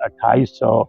2800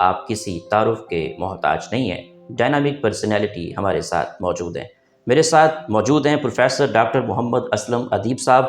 آپ کسی تعارف کے محتاج نہیں ہیں. ڈائنامک پرسنالٹی ہمارے ساتھ موجود ہیں. میرے ساتھ موجود ہیں پروفیسر ڈاکٹر محمد اسلم ادیب صاحب.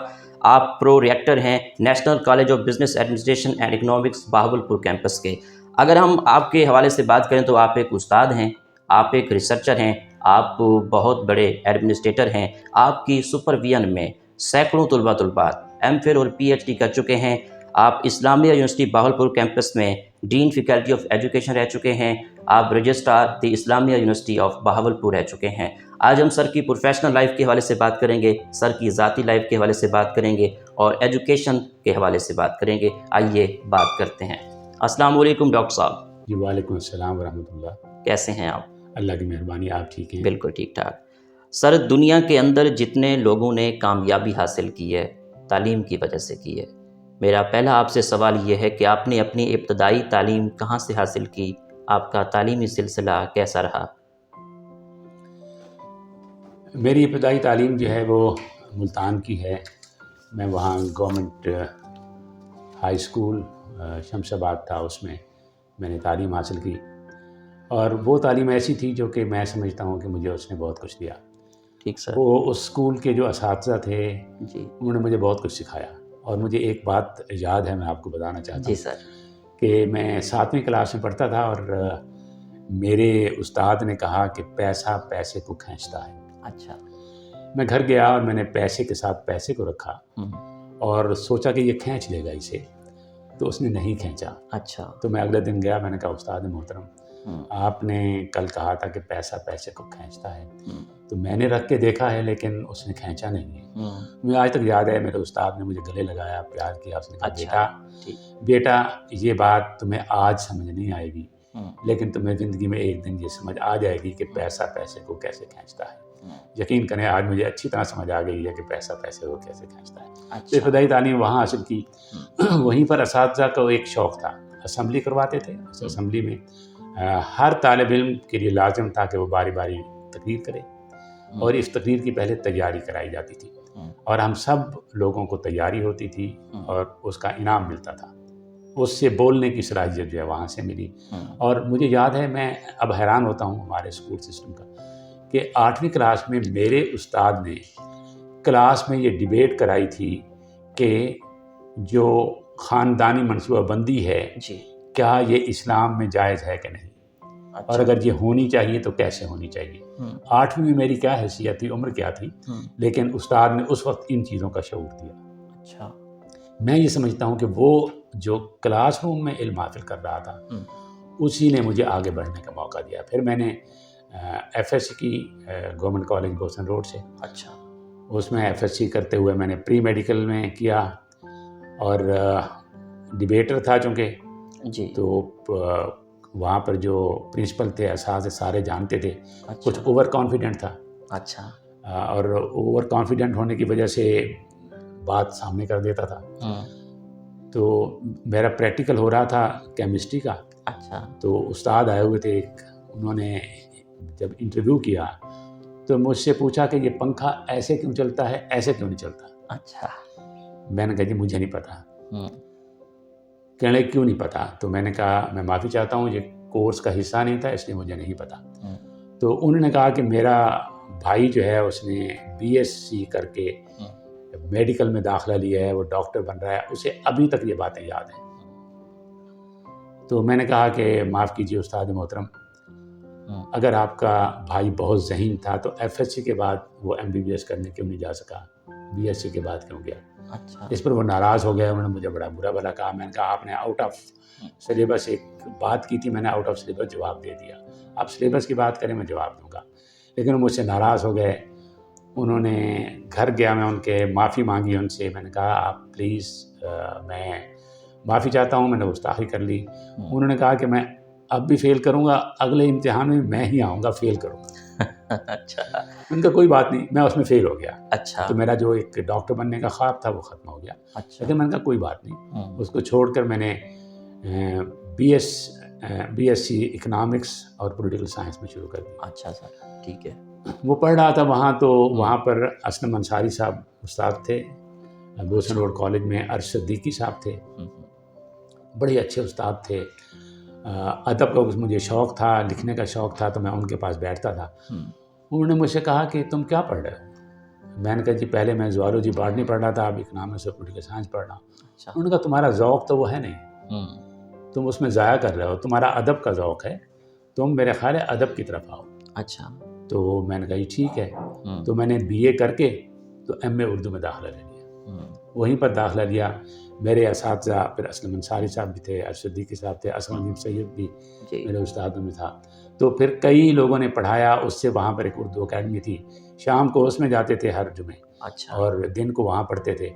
آپ پرو ریکٹر ہیں national college of business administration and economics Bahawalpur campus کے. اگر ہم آپ کے حوالے سے بات کریں تو آپ ایک استاد ہیں, آپ ایک ریسرچر ہیں, آپ بہت بڑے ایڈمنسٹریٹر ہیں. آپ کی سپرویژن میں سینکڑوں طلباء ایم فل اور پی ایچ ڈی کر چکے ہیں. آپ اسلامیہ یونیورسٹی بہاولپور کیمپس میں ڈین فیکلٹی آف ایجوکیشن رہ چکے ہیں. آپ registrar the Islamia university of Bahawalpur رہ چکے ہیں. آج ہم سر کی پروفیشنل لائف کے حوالے سے بات کریں گے, سر کی ذاتی لائف کے حوالے سے بات کریں گے, اور ایجوکیشن کے حوالے سے بات کریں گے. آئیے بات کرتے ہیں. السلام علیکم ڈاکٹر صاحب. جی وعلیکم السلام ورحمۃ اللہ. کیسے ہیں آپ؟ اللہ کی مہربانی, آپ ٹھیک ہیں؟ بالکل ٹھیک ٹھاک. سر, دنیا کے اندر جتنے لوگوں نے کامیابی حاصل کی ہے تعلیم کی وجہ سے کی ہے. میرا پہلا آپ سے سوال یہ ہے کہ آپ نے اپنی ابتدائی تعلیم کہاں سے حاصل کی؟ آپ کا تعلیمی سلسلہ کیسا رہا؟ میری ابتدائی تعلیم جو ہے وہ ملتان کی ہے. میں وہاں گورنمنٹ ہائی اسکول شمس آباد تھا, اس میں نے تعلیم حاصل کی, اور وہ تعلیم ایسی تھی جو کہ میں سمجھتا ہوں کہ مجھے اس نے بہت کچھ دیا. ٹھیک سر. وہ اس اسکول کے جو اساتذہ تھے جی انہوں نے مجھے بہت کچھ سکھایا. اور مجھے ایک بات یاد ہے, میں آپ کو بتانا چاہتا جی ہوں سر. کہ میں 7ویں کلاس میں پڑھتا تھا, اور میرے استاد نے کہا کہ پیسہ پیسے کو کھینچتا ہے. اچھا. میں گھر گیا اور میں نے پیسے کے ساتھ پیسے کو رکھا اور سوچا کہ یہ کھینچ لے گا اسے, تو اس نے نہیں کھینچا. اچھا. تو میں اگلے دن گیا, میں نے کہا استاد محترم آپ نے کل کہا تھا کہ پیسہ پیسے کو کھینچتا ہے, تو میں نے رکھ کے دیکھا ہے لیکن اس نے کھینچا نہیں ہے. مجھے آج تک یاد ہے, میرے استاد نے مجھے گلے لگایا, پیار کیا. اس نے کہا بیٹا یہ بات تمہیں آج سمجھ نہیں آئے گی, لیکن تمہیں زندگی میں ایک دن یہ سمجھ آ جائے گی کہ پیسہ پیسے کو کیسے کھینچتا ہے. یقین کریں آج مجھے اچھی طرح سمجھ آ گئی ہے کہ پیسہ پیسے کو کیسے کھینچتا ہے. تو ابتدائی تعلیم وہاں حاصل کی. وہیں پر اساتذہ کو ایک شوق تھا, اسمبلی کرواتے تھے. اس اسمبلی میں ہر طالب علم کے لیے لازم تھا کہ وہ باری باری تقریر کرے, اور اس تقریر کی پہلے تیاری کرائی جاتی تھی, اور ہم سب لوگوں کو تیاری ہوتی تھی اور اس کا انعام ملتا تھا. اس سے بولنے کی صلاحیت جو ہے وہاں سے ملی. اور مجھے یاد ہے, میں اب حیران ہوتا ہوں ہمارے اسکول سسٹم کا, کہ 8ویں کلاس میں میرے استاد نے کلاس میں یہ ڈیبیٹ کرائی تھی کہ جو خاندانی منصوبہ بندی ہے کیا یہ اسلام میں جائز ہے کہ نہیں, اور اگر یہ ہونی چاہیے تو کیسے ہونی چاہیے. 8ویں میں میری کیا حیثیت تھی, عمر کیا تھی, لیکن استاد نے اس وقت ان چیزوں کا شعور دیا. اچھا. میں یہ سمجھتا ہوں کہ وہ جو کلاس روم میں علم حاصل کر رہا تھا اسی نے مجھے آگے بڑھنے کا موقع دیا. پھر میں نے ایف ایس سی کی گورنمنٹ کالج بوسٹن روڈ سے. اچھا. اس میں ایف ایس سی کرتے ہوئے میں نے پری میڈیکل میں کیا, اور ڈیبیٹر تھا چونکہ, تو وہاں پر جو پرنسپل تھے, اساتذہ سارے جانتے تھے. کچھ اوور کانفیڈنٹ تھا. اچھا. اور اوور کانفیڈنٹ ہونے کی وجہ سے بات سامنے کر دیتا تھا. تو میرا پریکٹیکل ہو رہا تھا کیمسٹری کا. اچھا. تو استاد آئے ہوئے تھے ایک, انہوں نے جب انٹرویو کیا تو مجھ سے پوچھا کہ یہ پنکھا ایسے کیوں چلتا ہے, ایسے کیوں نہیں چلتا. اچھا. میں نے کہا جی مجھے نہیں پتا. کہنے لگے کیوں نہیں پتا؟ تو میں نے کہا میں معافی چاہتا ہوں, یہ کورس کا حصہ نہیں تھا اس لیے مجھے نہیں پتا. تو انہوں نے کہا کہ میرا بھائی جو ہے اس نے بی ایس سی کر کے میڈیکل میں داخلہ لیا ہے, وہ ڈاکٹر بن رہا ہے, اسے ابھی تک یہ باتیں یاد ہیں. تو میں نے کہا کہ معاف کیجیے استاد محترم, اگر آپ کا بھائی بہت ذہین تھا تو ایف ایس سی کے بعد وہ ایم بی بی ایس کرنے کیوں نہیں جا سکا, بی ایس سی کے بعد کیوں گیا. اس پر وہ ناراض ہو گئے, انہوں نے مجھے بڑا برا بھلا کہا. میں نے کہا آپ نے آؤٹ آف سلیبس ایک بات کی تھی, میں نے آؤٹ آف سلیبس جواب دے دیا, آپ سلیبس کی بات کریں میں جواب دوں گا. لیکن وہ مجھ سے ناراض ہو گئے. انہوں نے گھر گیا, میں ان کے معافی مانگی ان سے. میں نے کہا آپ پلیز میں معافی چاہتا ہوں, میں نے گستاخی کر لی. انہوں نے کہا کہ میں اب بھی فیل کروں گا, اگلے امتحان میں ہی آؤں گا, فیل کروں گا. اچھا. ان کا کوئی بات نہیں, میں اس میں فیل ہو گیا. اچھا. تو میرا جو ایک ڈاکٹر بننے کا خواب تھا وہ ختم ہو گیا. اچھا. لیکن میں نے کہا کوئی بات نہیں, اس کو چھوڑ کر میں نے بی ایس سی اکنامکس اور پولیٹیکل سائنس میں شروع کر دیا. اچھا سر, ٹھیک ہے. وہ پڑھ رہا تھا وہاں, تو وہاں پر اسلم انصاری صاحب استاد تھے, بوسٹن روڈ کالج میں ارشد صدیقی صاحب تھے, بڑے اچھے استاد تھے. ادب کا مجھے شوق تھا، لکھنے کا شوق تھا، تو میں ان کے پاس بیٹھتا تھا. انہوں نے مجھ سے کہا کہ تم کیا پڑھ رہے ہو؟ میں نے کہا جی پہلے میں زوالوجی باٹنی پڑھ رہا تھا، اب اکنامکس اور پولیٹیکل سائنس پڑھ رہا ہوں. انہوں نے کہا تمہارا ذوق تو وہ ہے نہیں، تم اس میں ضائع کر رہے ہو، تمہارا ادب کا ذوق ہے، تم میرے خیال ہے ادب کی طرف آؤ. اچھا. تو میں نے کہا جی ٹھیک ہے. تو میں نے بی اے کر کے تو ایم اے اردو میں داخلہ لے لیا. وہیں پر داخلہ لیا. میرے اساتذہ پھر اسلم انصاری صاحب بھی تھے، ارشد صدیقی صاحب تھے، اسلم الدین سید بھی میرے استادوں میں تھا. تو پھر کئی لوگوں نے پڑھایا. اس سے وہاں پر ایک اردو اکیڈمی تھی، شام کو اس میں جاتے تھے ہر جمعے. اچھا. اور دن کو وہاں پڑھتے تھے.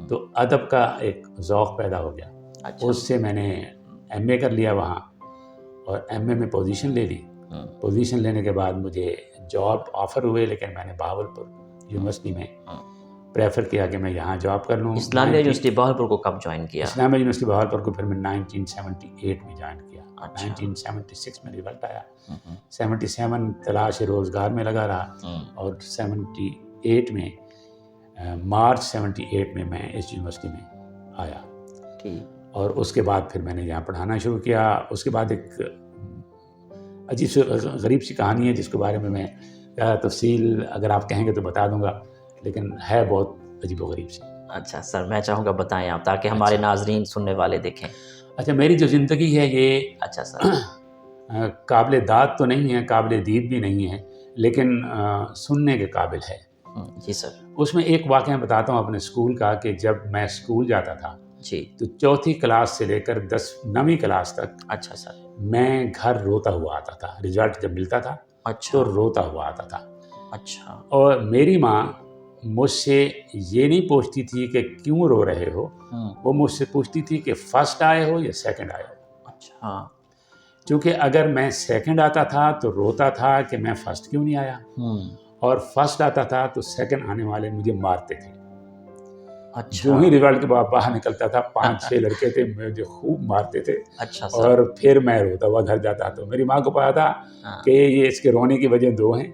تو ادب کا ایک ذوق پیدا ہو گیا. اچھا. اس سے میں نے ایم اے کر لیا وہاں، اور ایم اے میں پوزیشن لے لی. پوزیشن لینے کے بعد مجھے جاب آفر ہوئے، لیکن میں نے بہاولپور یونیورسٹی میں پریفر کیا کہ میں یہاں جاب کر لوں. اسلامیہ یونیورسٹی بہاولپور کو کب جوائن کیا؟ اسلامیہ یونیورسٹی بہاولپور کو پھر میں 1978 میں جوائن کیا. 1976 میں رزلٹ آیا. 77 تلاش روزگار میں لگا رہا، اور 78 میں مارچ 78 میں اس یونیورسٹی میں آیا. اور اس کے بعد پھر میں نے یہاں پڑھانا شروع کیا. اس کے بعد ایک عجیب سی غریب سی کہانی ہے جس کے بارے میں زیادہ تفصیل اگر آپ کہیں گے تو بتا دوں گا، لیکن ہے بہت عجیب و غریب سی. اچھا سر، میں چاہوں گا بتائیں آپ، تاکہ ہمارے ناظرین سننے والے دیکھیں. اچھا، میری جو زندگی ہے یہ اچھا سر قابل داد تو نہیں ہے، قابل دید بھی نہیں ہے، لیکن سننے کے قابل ہے. جی سر. اس میں ایک واقعہ بتاتا ہوں اپنے اسکول کا، کہ جب میں اسکول جاتا تھا جی تو 4تھی کلاس سے لے کر 9ویں کلاس تک اچھا سر میں گھر روتا ہوا آتا تھا. رزلٹ جب ملتا تھا اچھا تو روتا ہوا آتا تھا. اچھا. اور میری ماں مجھ سے یہ نہیں پوچھتی تھی کہ کیوں رو رہے ہو، وہ مجھ سے پوچھتی تھی کہ فرسٹ آئے ہو یا سیکنڈ آئے ہو. اچھا. چونکہ اگر میں سیکنڈ آتا تھا تو روتا تھا کہ میں فرسٹ کیوں نہیں آیا، اور فرسٹ آتا تھا تو سیکنڈ آنے والے مجھے مارتے تھے. اچھا. جو ہی رزلٹ کے بعد باہر نکلتا تھا 5-6 لڑکے تھے مجھے خوب مارتے تھے. اچھا سر. اور پھر میں روتا ہوا گھر جاتا. تو میری ماں کو پتا تھا کہ یہ اس کے رونے کی وجہ 2 ہیں،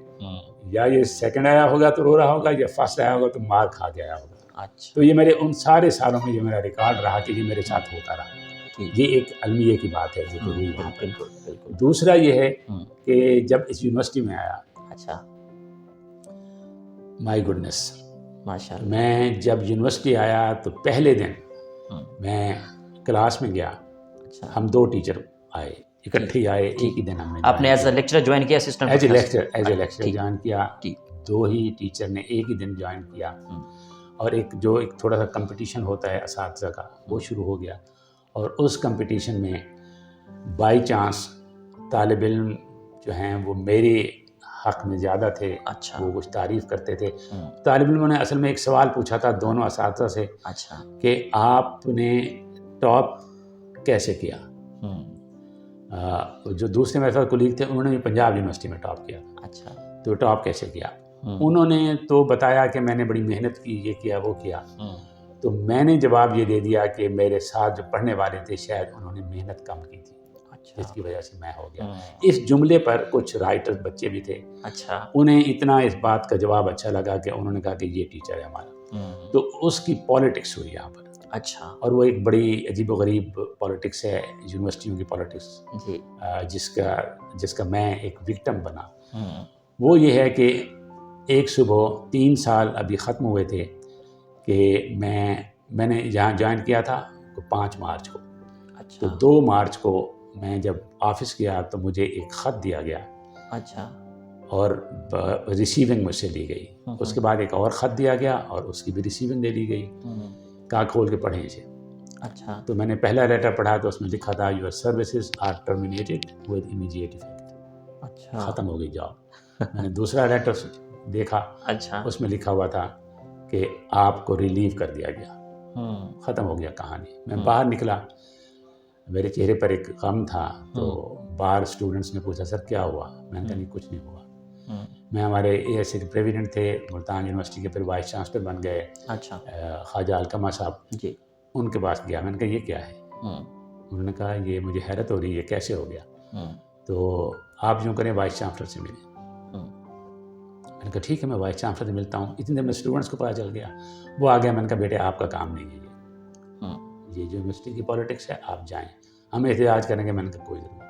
یا یہ سیکنڈ آیا ہوگا تو رو رہا ہوگا، یا فرسٹ آیا ہوگا تو مار کھا کے آیا ہوگا. اچھا. تو یہ میرے ان سارے سالوں میں یہ میرا ریکارڈ رہا کہ یہ میرے ساتھ ہوتا رہا. یہ ایک المیہ کی بات ہے جو کہ ہوئی وہاں پر. بالکل. دوسرا یہ ہے کہ جب اس یونیورسٹی میں آیا، اچھا مائی گڈنس، ماشاء اللہ. میں جب یونیورسٹی آیا تو پہلے دن میں کلاس میں گیا. اچھا. ہم 2 ٹیچر آئے، اکٹھے آئے، ایک ہی دن ہم نے آپ نے ایز اے لیکچرر جوائن کیا؟ Assistant as a lecturer join کیا. 2 ہی ٹیچر نے ایک ہی دن جوائن کیا. اور ایک تھوڑا سا کمپٹیشن ہوتا ہے اساتذہ کا، وہ شروع ہو گیا. اور اس کمپٹیشن میں بائی چانس طالب علم جو ہیں وہ میرے حق میں زیادہ تھے. اچھا. وہ کچھ تعریف کرتے تھے. طالب علموں نے اصل میں ایک سوال پوچھا تھا دونوں اساتذہ سے، اچھا کہ آپ نے ٹاپ کیسے کیا. جو دوسرے میرے ساتھ کولیگ تھے انہوں نے بھی پنجاب یونیورسٹی میں ٹاپ کیا. اچھا. تو ٹاپ کیسے کیا؟ انہوں نے تو بتایا کہ میں نے بڑی محنت کی، یہ کیا وہ کیا. تو میں نے جواب یہ دے دیا کہ میرے ساتھ جو پڑھنے والے تھے شاید انہوں نے محنت کم کی تھی، جس کی وجہ سے میں ہو گیا. اس جملے پر کچھ رائٹر بچے بھی تھے، اچھا انہیں اتنا اس بات کا جواب اچھا لگا کہ انہوں نے کہا کہ یہ ٹیچر ہے ہمارا. تو اس کی پالیٹکس ہوئی یہاں پر. اچھا. اور وہ ایک بڑی عجیب و غریب پالیٹکس ہے، یونیورسٹیوں کی پالیٹکس، جی جس کا میں ایک وکٹم بنا. وہ یہ ہے کہ ایک صبح 3 سال ابھی ختم ہوئے تھے کہ میں نے یہاں جوائن کیا تھا 5 مارچ کو. اچھا. تو 2 مارچ کو میں جب آفس گیا تو مجھے ایک خط دیا گیا. اچھا. اور ریسیونگ مجھ سے لی گئی. اس کے بعد ایک اور خط دیا گیا اور اس کی بھی ریسیونگ لے لی گئی. کہا کھول کے پڑھیں اسے. اچھا. تو میں نے پہلا لیٹر پڑھا تو اس میں لکھا تھا your services are terminated with immediate effect. اچھا. ختم ہو گئی جاب. میں نے دوسرا لیٹر دیکھا، اچھا. اس میں لکھا ہوا تھا کہ آپ کو ریلیو کر دیا گیا. ختم ہو گیا کہانی. میں باہر نکلا، میرے چہرے پر ایک غم تھا. تو باہر اسٹوڈنٹس نے پوچھا سر کیا ہوا؟ میں نے کہا نہیں کچھ نہیں ہوا. میں ہمارے اے ایس اے کے پریزیڈنٹ تھے ملتان یونیورسٹی کے، پھر وائس چانسلر بن گئے اچھا. خواجہ علقمہ صاحب. جی. ان کے پاس گیا. میں نے کہا یہ کیا ہے؟ انہوں نے کہا یہ مجھے حیرت ہو رہی ہے کیسے ہو گیا. تو آپ یوں کریں وائس چانسلر سے ملیں. میں نے کہا ٹھیک ہے میں وائس چانسلر سے ملتا ہوں. اتنے دیر میں اسٹوڈنٹس کو پتہ چل گیا، وہ آ گیا. میں نے کہا بیٹے آپ کا کام نہیں ہے یہ جو یونیورسٹی کی پالیٹکس ہے، آپ جائیں، ہم احتجاج کریں گے. میں نے کہا کوئی ضرورت.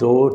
2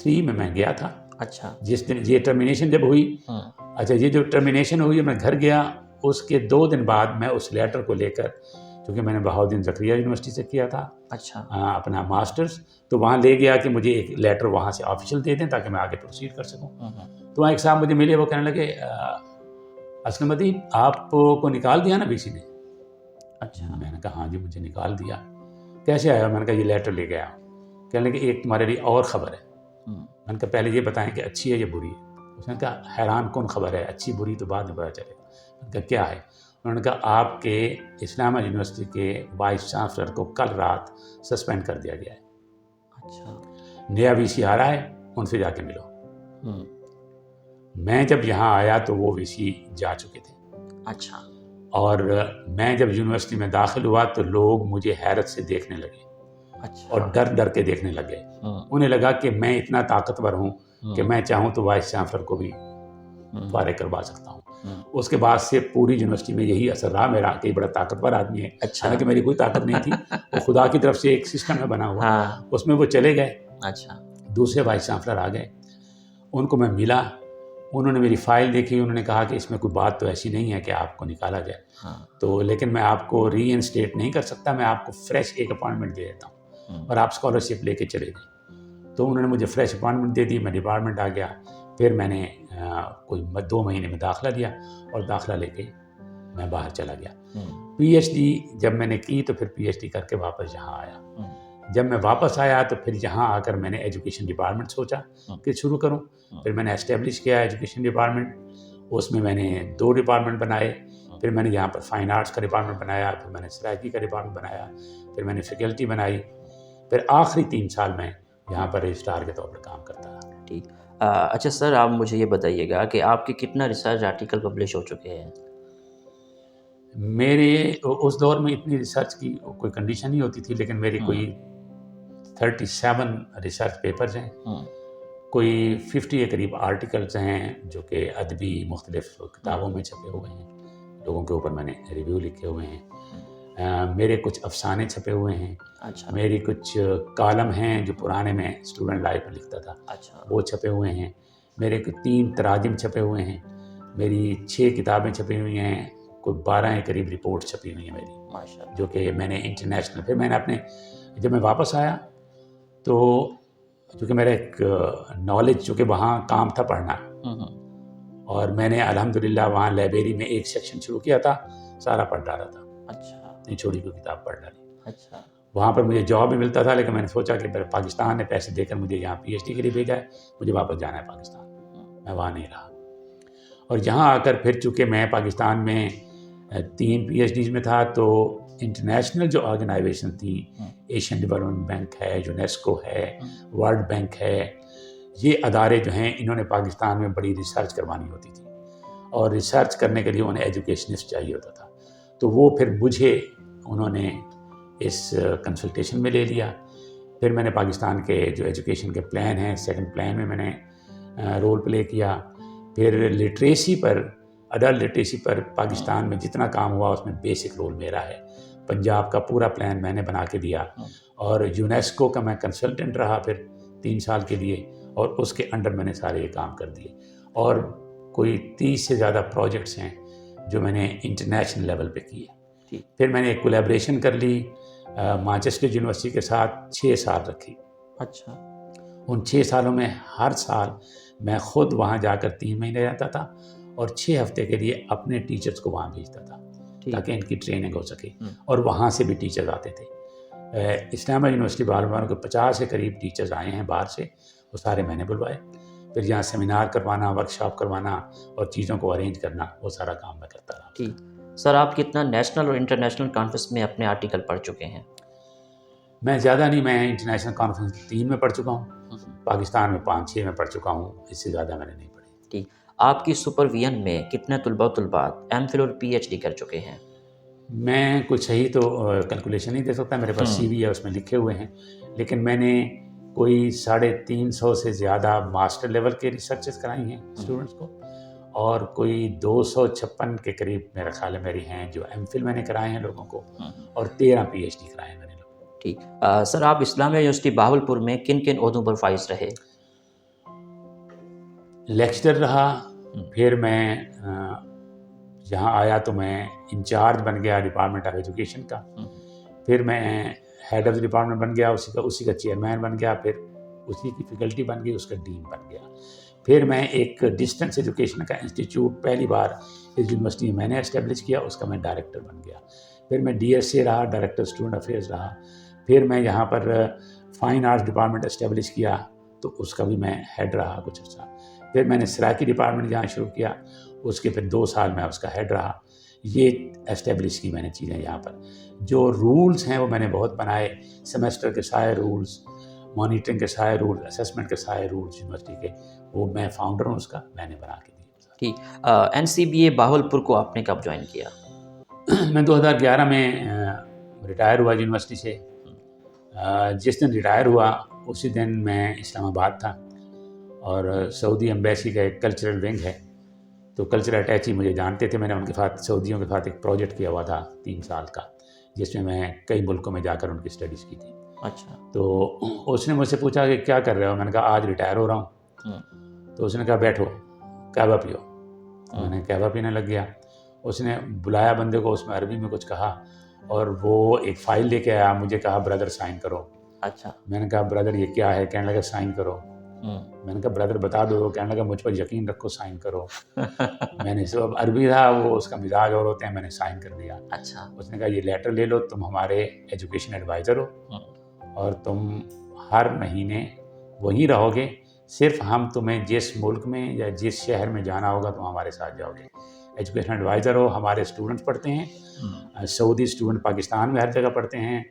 3 میں گیا تھا. اچھا. جس دن یہ ٹرمینیشن جب ہوئی, اچھا یہ جو ٹرمینیشن ہوئی میں گھر گیا, اس کے 2 دن بعد میں اس لیٹر کو لے کر, کیونکہ میں نے بہاؤالدین زکریا یونیورسٹی سے کیا تھا اچھا اپنا ماسٹرز, تو وہاں لے گیا کہ مجھے ایک لیٹر وہاں سے آفیشیل دے دیں تاکہ میں آگے پروسیڈ کر سکوں. تو وہاں ایک صاحب مجھے ملے, وہ کہنے لگے اسلم ادیب آپ کو نکال دیا نا بی سی نے؟ اچھا. میں نے کہا ہاں جی مجھے نکال دیا. کیسے آیا؟ میں نے کہا یہ لیٹر لے گیا. کہنے لگے ایک تمہارے لیے اور خبر ہے. میں نے کہا پہلے یہ بتائیں کہ اچھی ہے یا بری ہے. اس نے کہا حیران کن خبر ہے, اچھی بری تو بعد میں پتا چلے گا. میں نے کہا کیا ہے؟ انہوں نے کہا آپ کے اسلامیہ یونیورسٹی کے وائس چانسلر کو کل رات سسپینڈ کر دیا گیا ہے. اچھا. نیا وی سی آ رہا ہے, ان سے جا کے ملو. میں جب یہاں آیا تو وہ وی سی جا چکے تھے. اچھا. اور میں جب یونیورسٹی میں داخل ہوا تو لوگ مجھے حیرت سے دیکھنے لگے. اچھا. اور ڈر کے دیکھنے لگے. انہیں لگا کہ میں اتنا طاقتور ہوں کہ میں چاہوں تو وائس چانسلر کو بھی فارغ کروا سکتا ہوں. اس کے بعد سے پوری یونیورسٹی میں یہی اثر رہا میرا کہ بڑا طاقتور آدمی ہے. حالانکہ میری کوئی طاقت نہیں تھی, وہ خدا کی طرف سے ایک سسٹم ہے بنا ہوا, اس میں وہ چلے گئے. اچھا. دوسرے وائس چانسلر آ گئے, ان کو میں ملا, انہوں نے میری فائل دیکھی, انہوں نے کہا کہ اس میں کوئی بات تو ایسی نہیں ہے کہ آپ کو نکالا جائے, تو لیکن میں آپ کو ری انسٹیٹ نہیں کر سکتا, میں آپ کو فریش ایک اپائنٹمنٹ دے دیتا ہوں اور آپ اسکالرشپ لے کے چلے گئے. تو انہوں نے مجھے فریش اپائنٹمنٹ دے دی, میں ڈپارٹمنٹ آ گیا. پھر میں نے کوئی 2 مہینے میں داخلہ لیا اور داخلہ لے کے میں باہر چلا گیا. پی ایچ ڈی جب میں نے کی تو پھر پی ایچ ڈی کر کے واپس یہاں آیا. جب میں واپس آیا تو پھر یہاں آ کر میں نے ایجوکیشن ڈپارٹمنٹ سوچا کہ شروع کروں. پھر میں نے اسٹیبلش کیا ایجوکیشن ڈپارٹمنٹ, اس میں نے 2 ڈپارٹمنٹ بنائے. پھر میں نے یہاں پر فائن آرٹس کا ڈپارٹمنٹ بنایا, پھر میں نے سرائکی کا ڈپارٹمنٹ بنایا, پھر میں نے فیکلٹی بنائی. پھر آخری 3 سال میں یہاں پر رجسٹرار کے طور پر کام کرتا رہا. ٹھیک. اچھا سر, آپ مجھے یہ بتائیے گا کہ آپ کے کتنا ریسرچ آرٹیکل پبلش ہو چکے ہیں؟ میرے اس دور میں اتنی ریسرچ کی کوئی کنڈیشن نہیں ہوتی تھی, لیکن میری کوئی 37 ریسرچ پیپرز ہیں, کوئی 50 کے قریب آرٹیکلز ہیں جو کہ ادبی مختلف کتابوں میں چھپے ہوئے ہیں, لوگوں کے اوپر میں نے ریویو لکھے ہوئے ہیں. میرے کچھ افسانے چھپے ہوئے ہیں. اچھا. میری کچھ کالم ہیں جو پرانے میں اسٹوڈنٹ لائف میں لکھتا تھا. اچھا. وہ چھپے ہوئے ہیں. میرے کچھ 3 تراجم چھپے ہوئے ہیں. میری 6 کتابیں چھپی ہوئی ہیں. کوئی 12 کے قریب رپورٹ چھپی ہوئی ہیں میری, ماشاءاللہ, جو کہ میں نے انٹرنیشنل. پھر میں نے اپنے جب میں واپس آیا تو چونکہ میرا ایک نالج, چونکہ وہاں کام تھا پڑھنا, اور میں نے الحمدللہ وہاں لائبریری میں ایک سیکشن شروع کیا تھا, سارا پڑھ ڈالا تھا. اچھا. نہیں چھوڑی کوئی کتاب پڑھ ڈالی. اچھا. وہاں پر مجھے جاب بھی ملتا تھا, لیکن میں نے سوچا کہ پاکستان نے پیسے دے کر مجھے یہاں پی ایچ ڈی کے لیے بھیجا ہے, مجھے واپس جانا ہے پاکستان. میں وہاں نہیں رہا. اور یہاں آ کر پھر چونکہ میں پاکستان میں 3 پی ایچ ڈیز میں تھا, تو انٹرنیشنل جو آرگنائزیشن تھی, ایشین ڈیولپمنٹ بینک ہے, یونیسکو ہے, ورلڈ بینک ہے, یہ ادارے جو ہیں انہوں نے پاکستان میں بڑی ریسرچ کروانی ہوتی تھی, اور ریسرچ کرنے کے لیے انہیں ایجوکیشنسٹ چاہیے ہوتا تھا. تو وہ پھر مجھے انہوں نے اس کنسلٹیشن میں لے لیا. پھر میں نے پاکستان کے جو ایجوکیشن کے پلان ہیں, 2nd پلان میں نے رول پلے کیا. پھر لٹریسی پر, اڈلٹ لٹریسی پر پاکستان میں جتنا کام ہوا اس میں بیسک رول میرا ہے. پنجاب کا پورا پلان میں نے بنا کے دیا, اور یونیسکو کا میں کنسلٹنٹ رہا پھر 3 سال کے لیے, اور اس کے انڈر میں نے سارے یہ کام کر دیے. اور کوئی 30 سے زیادہ پروجیکٹس ہیں جو میں نے انٹرنیشنل لیول پہ کیے. پھر میں نے ایک کولیبریشن کر لی مانچسٹر یونیورسٹی کے ساتھ, 6 سال رکھی. اچھا. ان 6 سالوں میں ہر سال میں خود وہاں جا کر 3 مہینے رہتا تھا, اور 6 ہفتے کے لیے اپنے ٹیچرز کو وہاں بھیجتا تھا تاکہ ان کی ٹریننگ ہو سکے. اور وہاں سے بھی ٹیچرز آتے تھے. اسلامیہ یونیورسٹی بالمر کے 50 کے قریب ٹیچرز آئے ہیں باہر سے, وہ سارے میں نے بلوائے. پھر یہاں سیمینار کروانا, ورکشاپ کروانا اور چیزوں کو ارینج کرنا, وہ سارا کام میں کرتا رہا. ٹھیک. سر, آپ کتنا نیشنل اور انٹرنیشنل کانفرنس میں اپنے آرٹیکل پڑھ چکے ہیں؟ میں زیادہ نہیں, میں انٹرنیشنل کانفرنس 3 میں پڑھ چکا ہوں, پاکستان میں 5-6 میں پڑھ چکا ہوں, اس سے زیادہ میں نے نہیں پڑھی. ٹھیک. آپ کی سپرویژن میں کتنے طلباء طالبات ایم فل اور پی ایچ ڈی کر چکے ہیں؟ میں کوئی صحیح تو کیلکولیشن نہیں دے سکتا, میرے پاس سی وی ہے, اس میں لکھے ہوئے ہیں, لیکن میں نے کوئی 350 سے زیادہ ماسٹر لیول کے ریسرچز کرائی ہیں اسٹوڈنٹس کو, اور کوئی 256 کے قریب میرا خیال ہے میری ہیں جو ایم فل میں نے کرائے ہیں لوگوں کو, اور 13 پی ایچ ڈی کرائے ہیں میں نے لوگوں کو. ٹھیک. سر, آپ اسلامیہ یونیورسٹی بہاولپور میں کن کن عہدوں پر فائز رہے؟ لیکچرر رہا. پھر میں یہاں آیا تو میں انچارج بن گیا ڈپارٹمنٹ آف ایجوکیشن کا. پھر میں ہیڈ آف ڈپارٹمنٹ بن گیا, اسی کا چیئرمین بن گیا. پھر اسی کی فیکلٹی بن گئی, اس کا ڈین بن گیا. پھر میں ایک ڈسٹینس ایجوکیشن کا انسٹیٹیوٹ پہلی بار اس یونیورسٹی میں نے اسٹیبلش کیا, اس کا میں ڈائریکٹر بن گیا. پھر میں ڈی ایس اے رہا, ڈائریکٹر اسٹوڈنٹ افیئرز رہا. پھر میں یہاں پر فائن آرٹس ڈپارٹمنٹ اسٹیبلش کیا تو اس کا بھی میں ہیڈ رہا کچھ عرصہ. پھر میں نے سرائکی ڈپارٹمنٹ جہاں شروع کیا, اس کے پھر 2 سال میں اس کا ہیڈ رہا. یہ اسٹیبلش کی میں نے چیزیں یہاں پر. جو رولز ہیں وہ میں نے بہت بنائے, سیمسٹر کے سارے رولز, مانیٹرنگ کے سارے رولز, اسسمنٹ کے سارے رولز یونیورسٹی کے, وہ میں فاؤنڈر ہوں اس کا, میں نے بنا کے دیے. ٹھیک. NCBA بہاولپور کو آپ نے کب جوائن کیا؟ میں 2011 میں ریٹائر ہوا یونیورسٹی سے. جس دن ریٹائر ہوا اسی دن میں اسلام آباد تھا, اور سعودی ایمبیسی کا ایک کلچرل ونگ ہے, تو کلچرل اٹیچی مجھے جانتے تھے. میں نے ان کے ساتھ سعودیوں کے ساتھ ایک پروجیکٹ کیا ہوا تھا 3 سال کا, جس میں کئی ملکوں میں جا کر ان کی اسٹڈیز کی تھی. اچھا. تو اس نے مجھ سے پوچھا کہ کیا کر رہے ہو؟ میں نے کہا آج ریٹائر ہو رہا ہوں. تو اس نے کہا بیٹھو قہوہ پیو. میں نے قہوہ پینے لگ گیا. اس نے بلایا بندے کو, اس میں عربی میں کچھ کہا, اور وہ ایک فائل لے کے آیا. مجھے کہا برادر سائن کرو. اچھا. میں نے کہا برادر یہ کیا ہے؟ کہنے لگا سائن کرو. میں نے کہا برادر بتا دو. کہنے لگا مجھ پر یقین رکھو, سائن کرو. میں نے سب عربی تھا, وہ اس کا مزاج اور ہوتے ہیں, میں نے سائن کر دیا. اچھا. اس نے کہا یہ لیٹر لے لو, تم ہمارے ایجوکیشن ایڈوائزر ہو, اور تم ہر مہینے وہیں رہو گے. صرف ہم تمہیں جس ملک میں یا جس شہر میں جانا ہوگا تم ہمارے ساتھ جاؤ گے. ایجوکیشن ایڈوائزر ہو. ہمارے اسٹوڈنٹس پڑھتے ہیں, سعودی اسٹوڈنٹ پاکستان میں ہر جگہ پڑھتے ہیں,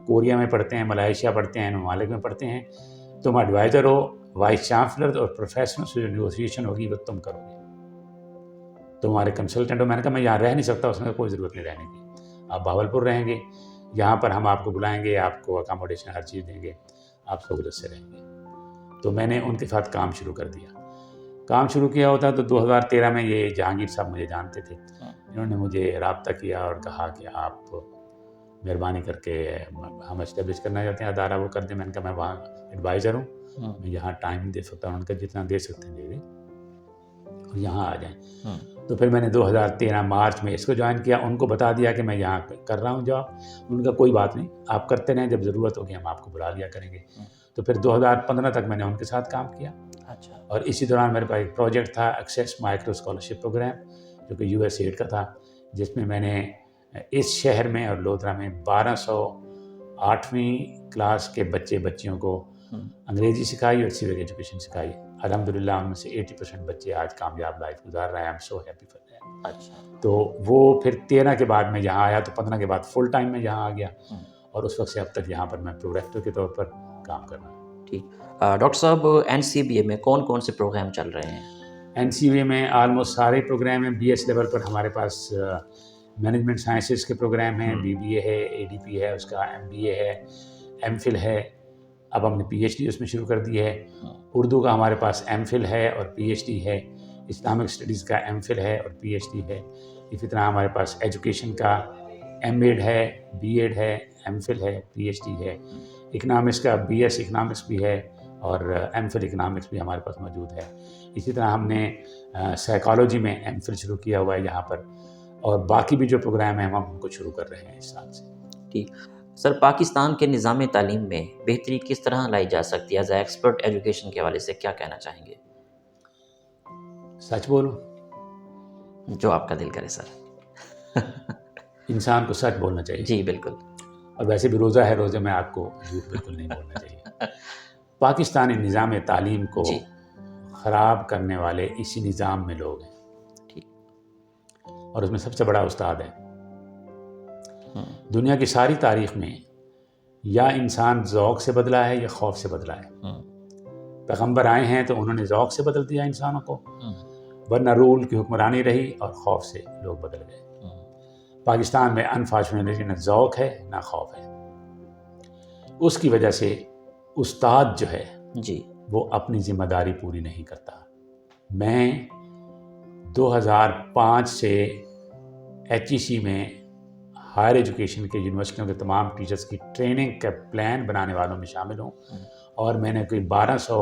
کوریا میں پڑھتے ہیں, ملائیشیا پڑھتے ہیں, ممالک میں پڑھتے ہیں. تم ایڈوائزر ہو. وائس چانسلر اور پروفیسروں سے جو نیگوسیشن ہوگی وہ تم کرو گے, تمہارے کنسلٹنٹ ہو. میں نے کہا میں یہاں رہ نہیں سکتا. اس میں کوئی ضرورت نہیں رہنے کی, آپ بہاولپور رہیں گے, یہاں پر ہم آپ کو بلائیں گے, آپ کو اکاموڈیشن ہر چیز دیں گے, آپ سہولت سے رہیں گے. تو میں نے ان کے ساتھ کام شروع کر دیا. کام شروع کیا ہوتا تو 2013 میں یہ جہانگیر صاحب مجھے جانتے تھے. انہوں نے مجھے رابطہ کیا اور کہا کہ آپ مہربانی کر کے ہم اسٹیبلش کرنا چاہتے ہیں ادارہ, وہ کر دیں. میں نے کہا میں وہاں ایڈوائزر ہوں, میں یہاں ٹائم دے سکتا ہوں. ان کا جتنا دے سکتے ہیں دے دیں اور یہاں آ جائیں. تو پھر میں نے 2013 مارچ میں اس کو جوائن کیا. ان کو بتا دیا کہ میں یہاں کر رہا ہوں جاب. ان کا کوئی بات نہیں, آپ کرتے رہیں, جب ضرورت ہوگی ہم آپ کو بلا لیا کریں گے. تو پھر 2015 تک میں نے ان کے ساتھ کام کیا. اچھا. اور اسی دوران میرے پاس ایک پروجیکٹ تھا ایکسیس مائکرو اسکالرشپ پروگرام, جو کہ USA کا تھا, جس میں نے اس شہر میں اور لودھرا میں 1208ویں کلاس کے بچیوں کو انگریزی سکھائی اور سیوک ایجوکیشن سکھائی. الحمدللہ ان میں سے 80% بچے آج کامیاب لائف گزار رہے ہیں. I am so happy for that. اچھا. تو وہ پھر 13 کے بعد میں یہاں آیا, تو 15 کے بعد فل ٹائم میں یہاں آ گیا, اور اس وقت سے اب تک یہاں پر میں پروریکٹر کے طور پر کام کر رہا ہوں. ٹھیک. ڈاکٹر صاحب NCBA میں کون کون سے پروگرام چل رہے ہیں؟ NCBA میں آلموسٹ سارے پروگرام ہیں. BS لیول پر ہمارے پاس مینجمنٹ سائنسز کے پروگرام ہیں, BBA ہے, ADP ہے, اس کا MBA ہے, MPhil ہے. اب ہم نے PhD اس میں شروع کر دی ہے. اردو کا ہمارے پاس MPhil ہے اور PhD ہے. اسلامک اسٹڈیز کا MPhil ہے اور PhD ہے. اسی طرح ہمارے پاس ایجوکیشن کا MAd ہے, BAd ہے, MPhil ہے, PhD ہے. اکنامکس کا BS اکنامکس بھی ہے, اور MPhil اکنامکس بھی ہمارے پاس موجود ہے. اسی طرح ہم نے سائیکالوجی میں MPhil شروع کیا ہوا ہے یہاں پر, اور باقی بھی جو پروگرام ہیں ہم ان کو شروع کر رہے ہیں اس سال سے. ٹھیک. سر, پاکستان کے نظام تعلیم میں بہتری کس طرح لائی جا سکتی ہے؟ ایز اے ایکسپرٹ ایجوکیشن کے حوالے سے کیا کہنا چاہیں گے؟ سچ بولو, جو آپ کا دل کرے سر. انسان کو سچ بولنا چاہیے. جی بالکل. اور ویسے بھی روزہ ہے, روزے میں آپ کو جھوٹ بالکل نہیں بولنا چاہیے. پاکستانی نظام تعلیم کو خراب کرنے والے اسی نظام میں لوگ ہیں, اور اس میں سب سے بڑا استاد ہے. دنیا کی ساری تاریخ میں یا انسان ذوق سے بدلا ہے یا خوف سے بدلا ہے. پیغمبر آئے ہیں تو انہوں نے ذوق سے بدل دیا انسانوں کو, ورنہ رول کی حکمرانی رہی اور خوف سے لوگ بدل گئے. پاکستان میں انفارچونیٹلی نہ ذوق ہے نہ خوف ہے. اس کی وجہ سے استاد جو ہے وہ اپنی ذمہ داری پوری نہیں کرتا. میں 2005 سے HEC میں ہائر ایجوکیشن کے یونیورسٹیوں کے تمام ٹیچرز کی ٹریننگ کا پلان بنانے والوں میں شامل ہوں, اور میں نے کوئی 1200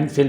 MPhil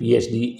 PhD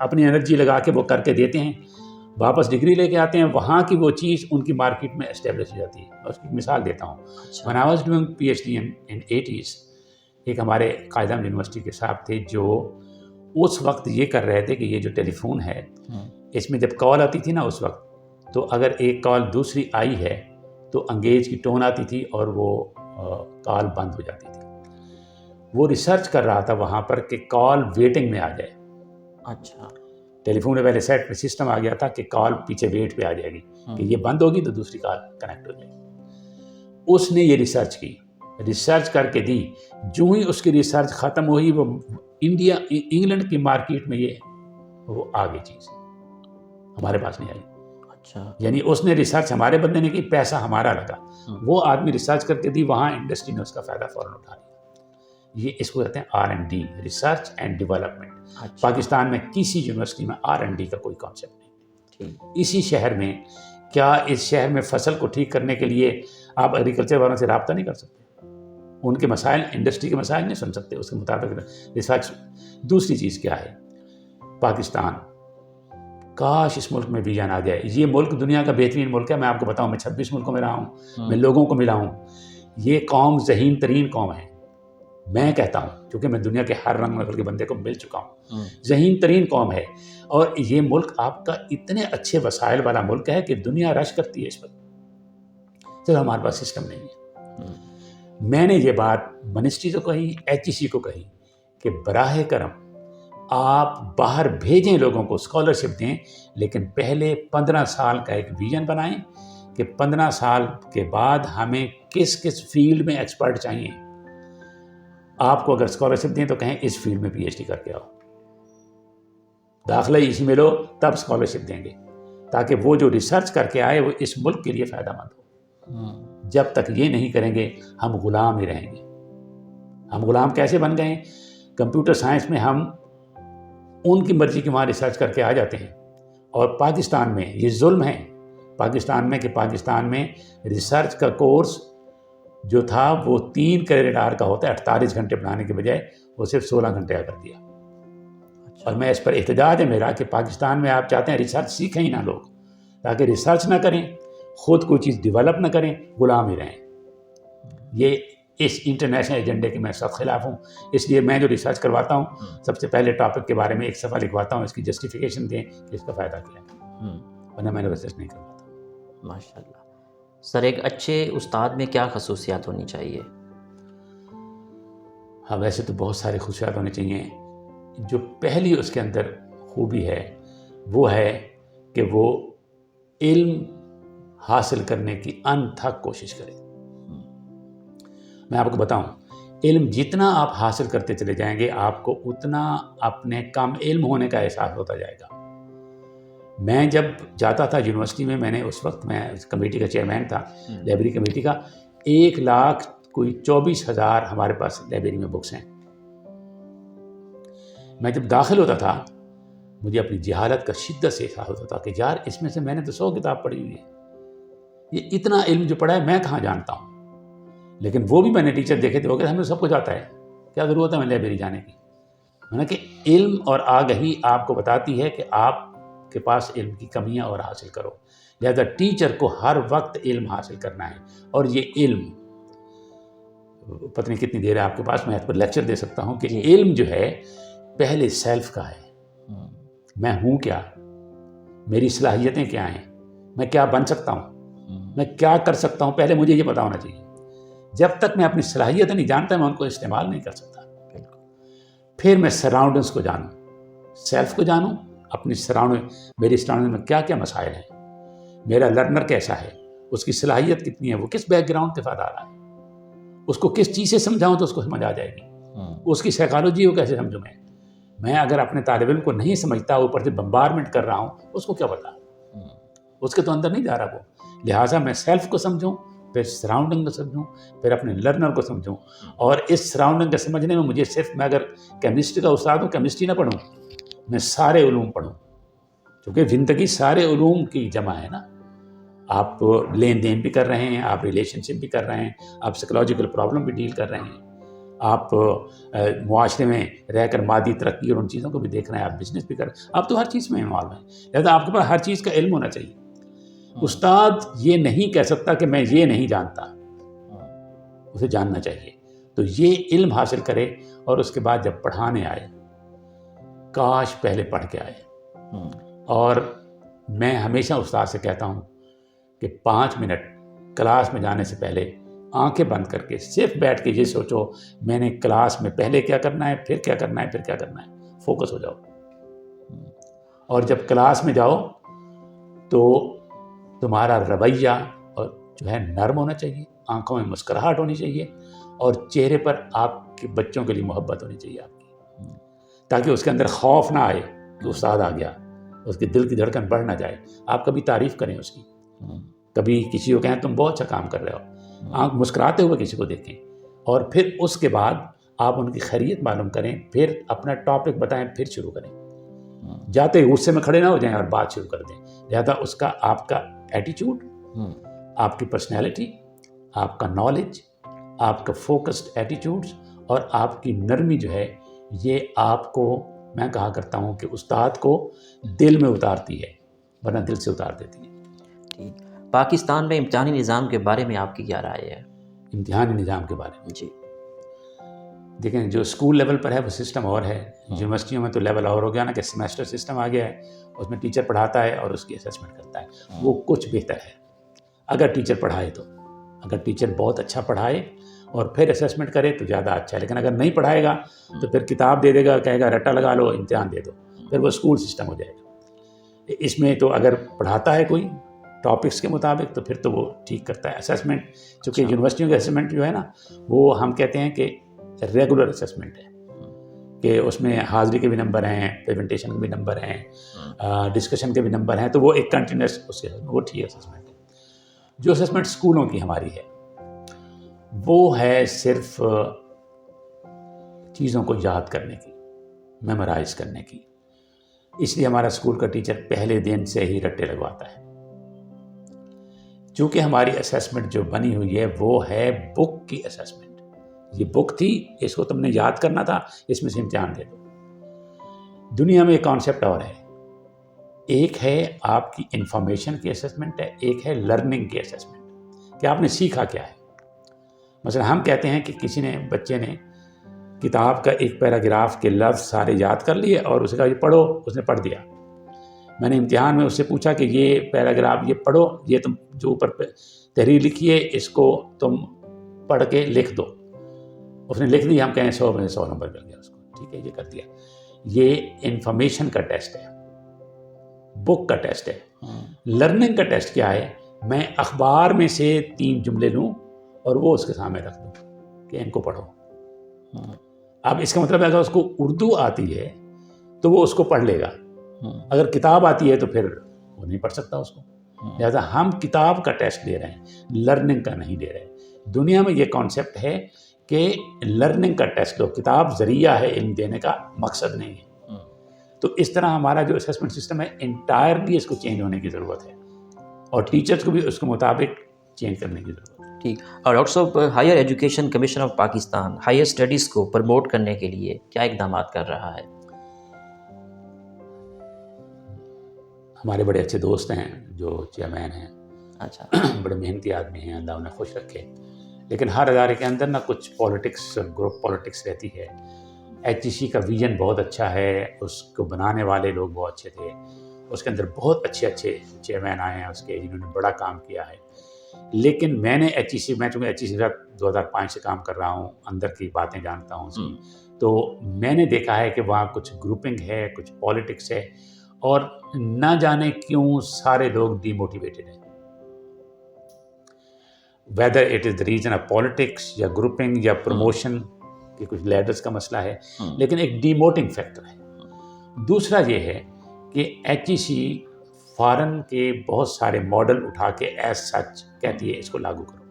اپنی انرجی لگا کے وہ کر کے دیتے ہیں, واپس ڈگری لے کے آتے ہیں, وہاں کی وہ چیز ان کی مارکیٹ میں اسٹیبلش ہو جاتی ہے. میں اس کی مثال دیتا ہوں. اچھا, when I was doing PhD in 80s, ایک ہمارے قائد اعظم یونیورسٹی کے صاحب تھے جو اس وقت یہ کر رہے تھے کہ یہ جو ٹیلی فون ہے اس میں جب کال آتی تھی نا اس وقت, تو اگر ایک کال دوسری آئی ہے تو انگیج کی ٹون آتی تھی اور وہ کال بند ہو جاتی تھی. وہ ریسرچ کر رہا تھا وہاں پر کہ کال ویٹنگ میں آ جائے. اچھا, ٹیلی فون میں پہلے سیٹ پہ سسٹم آ گیا تھا کہ کال پیچھے ویٹ پہ آ جائے گی کہ یہ بند ہوگی تو دوسری کال کنیکٹ ہو جائے گی. اس نے یہ ریسرچ کی, ریسرچ کر کے دی. جو ہی اس کی ریسرچ ختم ہوئی وہ انگلینڈ کی مارکیٹ میں یہ وہ آگے چیز ہمارے پاس نہیں آئی. اچھا, یعنی اس نے ریسرچ ہمارے بندے نے کی, پیسہ ہمارا لگا. وہ آدمی ریسرچ کر کے دی, وہاں انڈسٹری نے اس کا فائدہ فوراً اٹھا لیا. یہ اس کو کہتے ہیں R&D, research and development. Pakistan میں کسی یونیورسٹی میں R&D کا کوئی کانسیپٹ نہیں. اسی شہر میں, کیا اس شہر میں فصل کو ٹھیک کرنے کے لیے آپ ایگریکلچر والوں سے رابطہ نہیں کر سکتے؟ ان کے مسائل, انڈسٹری کے مسائل نہیں سن سکتے, اس کے مطابق ریسرچ. دوسری چیز کیا ہے, پاکستان کاش اس ملک میں ویژن آ جائے. یہ ملک دنیا کا بہترین ملک ہے. میں آپ کو بتاؤں, میں 26 ملکوں میں رہا ہوں, میں لوگوں کو ملا ہوں. یہ قوم ذہین ترین قوم ہے. میں کہتا ہوں کیونکہ میں دنیا کے ہر رنگ نسل کے بندے کو مل چکا ہوں. ذہین ترین قوم ہے. اور یہ ملک آپ کا اتنے اچھے وسائل والا ملک ہے کہ دنیا رش کرتی ہے اس پر. چلو ہمارے پاس سسٹم نہیں ہے. میں نے یہ بات منسٹری کو کہی, HEC کو کہی کہ براہ کرم آپ باہر بھیجیں لوگوں کو, اسکالرشپ دیں, لیکن پہلے 15 سال کا ایک ویژن بنائیں کہ 15 سال کے بعد ہمیں کس کس فیلڈ میں ایکسپرٹ چاہیے. آپ کو اگر اسکالرشپ دیں تو کہیں اس فیلڈ میں PhD کر کے آؤ, داخلہ اسی میں لو, تب اسکالرشپ دیں گے, تاکہ وہ جو ریسرچ کر کے آئے وہ اس ملک کے لیے فائدہ مند ہو. جب تک یہ نہیں کریں گے ہم غلام ہی رہیں گے. ہم غلام کیسے بن گئے؟ کمپیوٹر سائنس میں ہم ان کی مرضی کی وہاں ریسرچ کر کے آ جاتے ہیں. اور پاکستان میں یہ ظلم ہے پاکستان میں کہ پاکستان میں ریسرچ کا کورس جو تھا وہ 3 کریڈٹ آور کا ہوتا ہے, 48 گھنٹے پڑھانے کے بجائے وہ صرف 16 گھنٹے کا کر دیا. اور میں اس پر احتجاج ہے میرا کہ پاکستان میں آپ چاہتے ہیں ریسرچ سیکھیں ہی نہ لوگ, تاکہ ریسرچ نہ کریں, خود کوئی چیز ڈیولپ نہ کریں, غلام ہی رہیں. یہ اس انٹرنیشنل ایجنڈے کے میں سخت خلاف ہوں. اس لیے میں جو ریسرچ کرواتا ہوں سب سے پہلے ٹاپک کے بارے میں ایک صفحہ لکھواتا ہوں, اس کی جسٹیفیکیشن دیں کہ اس کا فائدہ کیا ہے, ورنہ میں نے ریسرچ نہیں کرواتا. ماشاء اللہ. سر, ایک اچھے استاد میں کیا خصوصیات ہونی چاہیے؟ ہاں ویسے تو بہت سارے خصوصیات ہونے چاہیے. جو پہلی اس کے اندر خوبی ہے وہ ہے کہ وہ علم حاصل کرنے کی انتھک کوشش کرے. میں آپ کو بتاؤں, علم جتنا آپ حاصل کرتے چلے جائیں گے آپ کو اتنا اپنے کم علم ہونے کا احساس ہوتا جائے گا. میں جب جاتا تھا یونیورسٹی میں نے اس وقت میں کمیٹی کا چیئرمین تھا, لائبریری کمیٹی کا. 1,24,000 ہمارے پاس لائبریری میں بکس ہیں. میں جب داخل ہوتا تھا مجھے اپنی جہالت کا شدت سے احساس ہوتا تھا کہ یار اس میں سے میں نے تو 100 کتاب پڑھی ہوئی ہے, یہ اتنا علم جو پڑھا ہے میں کہاں جانتا ہوں. لیکن وہ بھی میں نے ٹیچر دیکھے تھے, وہ کہ ہمیں سب کچھ آتا ہے, کیا ضرورت ہے میں لائبریری جانے کی. میں نے کہ علم اور آگہی آپ کو بتاتی ہے کہ آپ کے پاس علم کی کمیاں اور حاصل کرو. لہذا ٹیچر کو ہر وقت علم حاصل کرنا ہے. اور یہ علم پتہ نہیں کتنی دیر ہے آپ کے پاس, میں اس پر لیکچر دے سکتا ہوں کہ علم جو ہے پہلے سیلف کا ہے. میں ہوں کیا, میری صلاحیتیں کیا ہیں, میں کیا بن سکتا ہوں, میں کیا کر سکتا ہوں, پہلے مجھے یہ پتا ہونا چاہیے. جب تک میں اپنی صلاحیتیں نہیں جانتا میں ان کو استعمال نہیں کر سکتا. پھر میں سراؤنڈنگس کو جانوں, سیلف کو جانوں, اپنی سراؤنڈنگ, میری سراؤنڈنگ میں کیا کیا مسائل ہیں, میرا لرنر کیسا ہے, اس کی صلاحیت کتنی ہے, وہ کس بیک گراؤنڈ کے ساتھ آ رہا ہے, اس کو کس چیز سے سمجھاؤں تو اس کو سمجھ آ جائے گی, اس کی سائیکالوجی کو کیسے سمجھوں. میں اگر اپنے طالب علم کو نہیں سمجھتا, اوپر سے بمبارمنٹ کر رہا ہوں, اس کو کیا پتا, اس کے تو اندر نہیں جا رہا وہ. لہٰذا میں سیلف کو سمجھوں, پھر سراؤنڈنگ کو سمجھوں, پھر اپنے لرنر کو سمجھوں. اور اس سراؤنڈنگ کو سمجھنے میں مجھے صرف, میں اگر کیمسٹری کا استاد ہوں کیمسٹری نہ پڑھوں, میں سارے علوم پڑھوں, کیونکہ زندگی سارے علوم کی جمع ہے نا. آپ لین دین بھی کر رہے ہیں, آپ ریلیشن شپ بھی کر رہے ہیں, آپ سائیکولوجیکل پرابلم بھی ڈیل کر رہے ہیں, آپ معاشرے میں رہ کر مادی ترقی اور ان چیزوں کو بھی دیکھ رہے ہیں, آپ بزنس بھی کر رہے ہیں, آپ تو ہر چیز میں انوالو ہیں. لہٰذا آپ کے پاس ہر چیز کا علم ہونا چاہیے. استاد یہ نہیں کہہ سکتا کہ میں یہ نہیں جانتا, اسے جاننا چاہیے. تو یہ علم حاصل کرے اور اس کے بعد جب پڑھانے آئے, کاش پہلے پڑھ کے آئے. اور میں ہمیشہ استاد سے کہتا ہوں کہ 5 منٹ کلاس میں جانے سے پہلے آنکھیں بند کر کے صرف بیٹھ کے یہ سوچو میں نے کلاس میں پہلے کیا کرنا ہے, پھر کیا کرنا ہے, پھر کیا کرنا ہے. فوکس ہو جاؤ. اور جب کلاس میں جاؤ تو تمہارا رویہ اور جو ہے نرم ہونا چاہیے, آنکھوں میں مسکراہٹ ہونی چاہیے, اور چہرے پر آپ کے بچوں کے لیے محبت ہونی چاہیے آپ کی, تاکہ اس کے اندر خوف نہ آئے کہ استاد آ گیا, اس کے دل کی دھڑکن بڑھ نہ جائے. آپ کبھی تعریف کریں اس کی, کبھی کسی کو کہیں تم بہت اچھا کام کر رہے ہو, آنکھ مسکراتے ہوئے کسی کو دیکھیں, اور پھر اس کے بعد آپ ان کی خیریت معلوم کریں, پھر اپنا ٹاپک بتائیں, پھر شروع کریں. جاتے ہی غصے میں کھڑے نہ ہو جائیں اور بات شروع کر دیں. لہذا اس کا آپ کا ایٹیچیوڈ, آپ کی پرسنالٹی, آپ کا نالج, آپ کا فوکسڈ ایٹیچیوڈز اور آپ کی نرمی جو ہے, یہ آپ کو, میں کہا کرتا ہوں کہ استاد کو دل میں اتارتی ہے, ورنہ دل سے اتار دیتی ہے. پاکستان میں امتحانی نظام کے بارے میں آپ کی کیا رائے ہے؟ امتحانی نظام کے بارے میں جی دیکھیں, جو اسکول لیول پر ہے وہ سسٹم اور ہے. یونیورسٹیوں میں تو لیول اور ہو گیا نا کہ سیمیسٹر سسٹم آ گیا ہے, اس میں ٹیچر پڑھاتا ہے اور اس کی اسیسمنٹ کرتا ہے. وہ کچھ بہتر ہے اگر ٹیچر پڑھائے تو, اگر ٹیچر بہت اچھا پڑھائے اور پھر اسیسمنٹ کرے تو زیادہ اچھا ہے. لیکن اگر نہیں پڑھائے گا تو پھر کتاب دے دے گا, کہے گا رٹا لگا لو, امتحان دے دو, پھر وہ اسکول سسٹم ہو جائے گا. اس میں تو اگر پڑھاتا ہے کوئی ٹاپکس کے مطابق تو پھر تو وہ ٹھیک کرتا ہے. اسیسمنٹ چونکہ یونیورسٹیوں کے اسیسمنٹ جو ہے نا, وہ ہم کہتے ہیں کہ ریگولر اسیسمنٹ ہے, کہ اس میں حاضری کے بھی نمبر ہیں, پریزنٹیشن کے بھی نمبر ہیں, ڈسکشن کے بھی نمبر ہیں, تو وہ ایک کنٹینیوس اس کے وہ ٹھیک اسیسمنٹ ہے. جو اسیسمنٹ اسکولوں کی ہماری ہے وہ ہے صرف چیزوں کو یاد کرنے کی, میمورائز کرنے کی. اس لیے ہمارا اسکول کا ٹیچر پہلے دن سے ہی رٹے لگواتا ہے. چونکہ ہماری اسیسمنٹ جو بنی ہوئی ہے وہ ہے بک کی اسیسمنٹ. یہ بک تھی, اس کو تم نے یاد کرنا تھا, اس میں سے امتحان دے دو. دنیا میں ایک کانسیپٹ اور ہے, ایک ہے آپ کی انفارمیشن کی اسیسمنٹ ہے, ایک ہے لرننگ کی اسیسمنٹ, کہ آپ نے سیکھا کیا ہے. مثلا ہم کہتے ہیں کہ کسی نے, بچے نے کتاب کا ایک پیراگراف کے لفظ سارے یاد کر لیے اور اسے کہا یہ پڑھو, اس نے پڑھ دیا. میں نے امتحان میں اس سے پوچھا کہ یہ پیراگراف یہ پڑھو, یہ تم جو اوپر تحریر لکھی ہے اس کو تم پڑھ کے لکھ دو. اس نے لکھ دی, ہم کہیں 100 میں 100 نمبر مل گیا اس کو, ٹھیک ہے, یہ کر دیا. یہ انفارمیشن کا ٹیسٹ ہے, بک کا ٹیسٹ ہے. لرننگ کا ٹیسٹ کیا ہے, میں اخبار میں سے 3 جملے لوں اور وہ اس کے سامنے رکھ دوں کہ ان کو پڑھو. اب اس کا مطلب ہے اگر اس کو اردو آتی ہے تو وہ اس کو پڑھ لے گا, اگر کتاب آتی ہے تو پھر وہ نہیں پڑھ سکتا اس کو. لہذا ہم کتاب کا ٹیسٹ دے رہے ہیں, لرننگ کا نہیں دے رہے. دنیا میں یہ کانسیپٹ ہے کہ لرننگ کا ٹیسٹ دو, کتاب ذریعہ ہے, علم دینے کا مقصد نہیں ہے. تو اس طرح ہمارا جو اسیسمنٹ سسٹم ہے انٹائرلی اس کو چینج ہونے کی ضرورت ہے, اور ٹیچرز کو بھی اس کے مطابق چینج کرنے کی ضرورت ہے. ٹھیک. اور ڈاکٹر صاحب, higher education commission of Pakistan higher studies کو پروموٹ کرنے کے لیے کیا اقدامات کر رہا ہے؟ ہمارے بڑے اچھے دوست ہیں جو چیئرمین ہیں, اچھا, بڑے محنتی آدمی ہیں, اللہ انہیں خوش رکھے. لیکن ہر ادارے کے اندر نا کچھ پالیٹکس, گروپ پالیٹکس رہتی ہے. HEC کا ویژن بہت اچھا ہے, اس کو بنانے والے لوگ بہت اچھے تھے, اس کے اندر بہت اچھے چیئرمین آئے ہیں اس کے, جنہوں نے بڑا کام کیا ہے. لیکن میں نے میں چونکہ HEC کے ساتھ 2005 سے کام کر رہا ہوں, اندر کی باتیں جانتا ہوں اس کی, تو میں نے دیکھا ہے کہ وہاں کچھ گروپنگ ہے, کچھ پالیٹکس ہے, اور نہ جانے کیوں سارے لوگ ڈی موٹیویٹڈ ہیں. Whether it is the reason of politics یا گروپنگ یا پروموشن کہ کچھ لیڈرز کا مسئلہ ہے, لیکن ایک ڈی موٹنگ فیکٹر ہے. دوسرا یہ ہے کہ HEC فارن کے بہت سارے ماڈل اٹھا کے ایز سچ کہتی ہے اس کو لاگو کرو.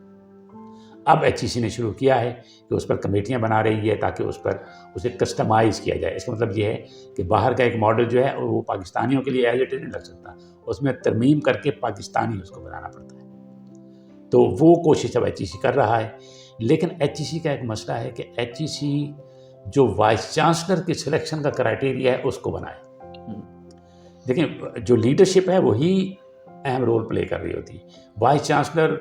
اب HEC نے شروع کیا ہے کہ اس پر کمیٹیاں بنا رہی ہے تاکہ اس پر اسے کسٹمائز کیا جائے. اس کا مطلب یہ ہے کہ باہر کا ایک ماڈل جو ہے وہ پاکستانیوں کے لیے ایز اٹ از نہیں لگ سکتا, اس میں ترمیم کر کے پاکستانی اس کو بنانا پڑتا ہے. تو وہ کوشش اب HEC کر رہا ہے. لیکن HEC کا ایک مسئلہ ہے کہ HEC جو وائس چانسلر کی سلیکشن کا کرائٹیریا ہے اس کو بنائے. دیکھیں جو لیڈرشپ ہے وہی اہم رول پلے کر رہی ہوتی ہے. وائس چانسلر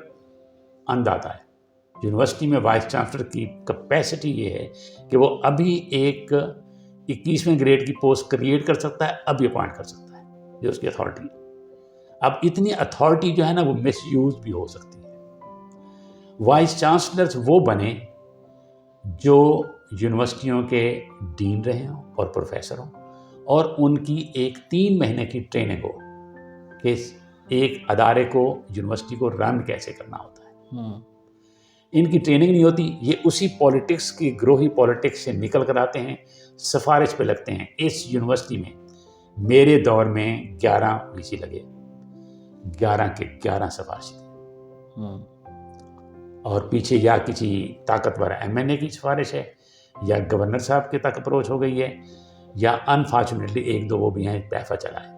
انداتا ہے. یونیورسٹی میں وائس چانسلر کی کیپیسٹی یہ ہے کہ وہ ابھی ایک 21ویں گریڈ کی پوسٹ کریٹ کر سکتا ہے, ابھی اپوائنٹ کر سکتا ہے, جو اس کی اتھارٹی ہے. اب اتنی اتھارٹی جو ہے نا وہ مس یوز بھی ہو سکتی ہے. وائس چانسلرز وہ بنے جو یونیورسٹیوں کے ڈین رہے ہوں اور پروفیسر ہوں, اور ان کی ایک 3 مہینے کی ٹریننگ ہو کہ ایک ادارے کو, یونیورسٹی کو رن کیسے کرنا ہوتا ہے. ان کی ٹریننگ نہیں ہوتی, یہ اسی پولیٹکس کی گروہی پولیٹکس سے نکل کر آتے ہیں, سفارش پہ لگتے ہیں. اس یونیورسٹی میں میرے دور میں 11 VC لگے, 11 کے 11 سفارشی تھے, اور پیچھے یا کسی طاقتور MNA کی سفارش ہے, یا گورنر صاحب کے تک اپروچ ہو گئی ہے, یا انفارچونیٹلی 1-2 وہ بھی ہیں پیفا چلا ہے.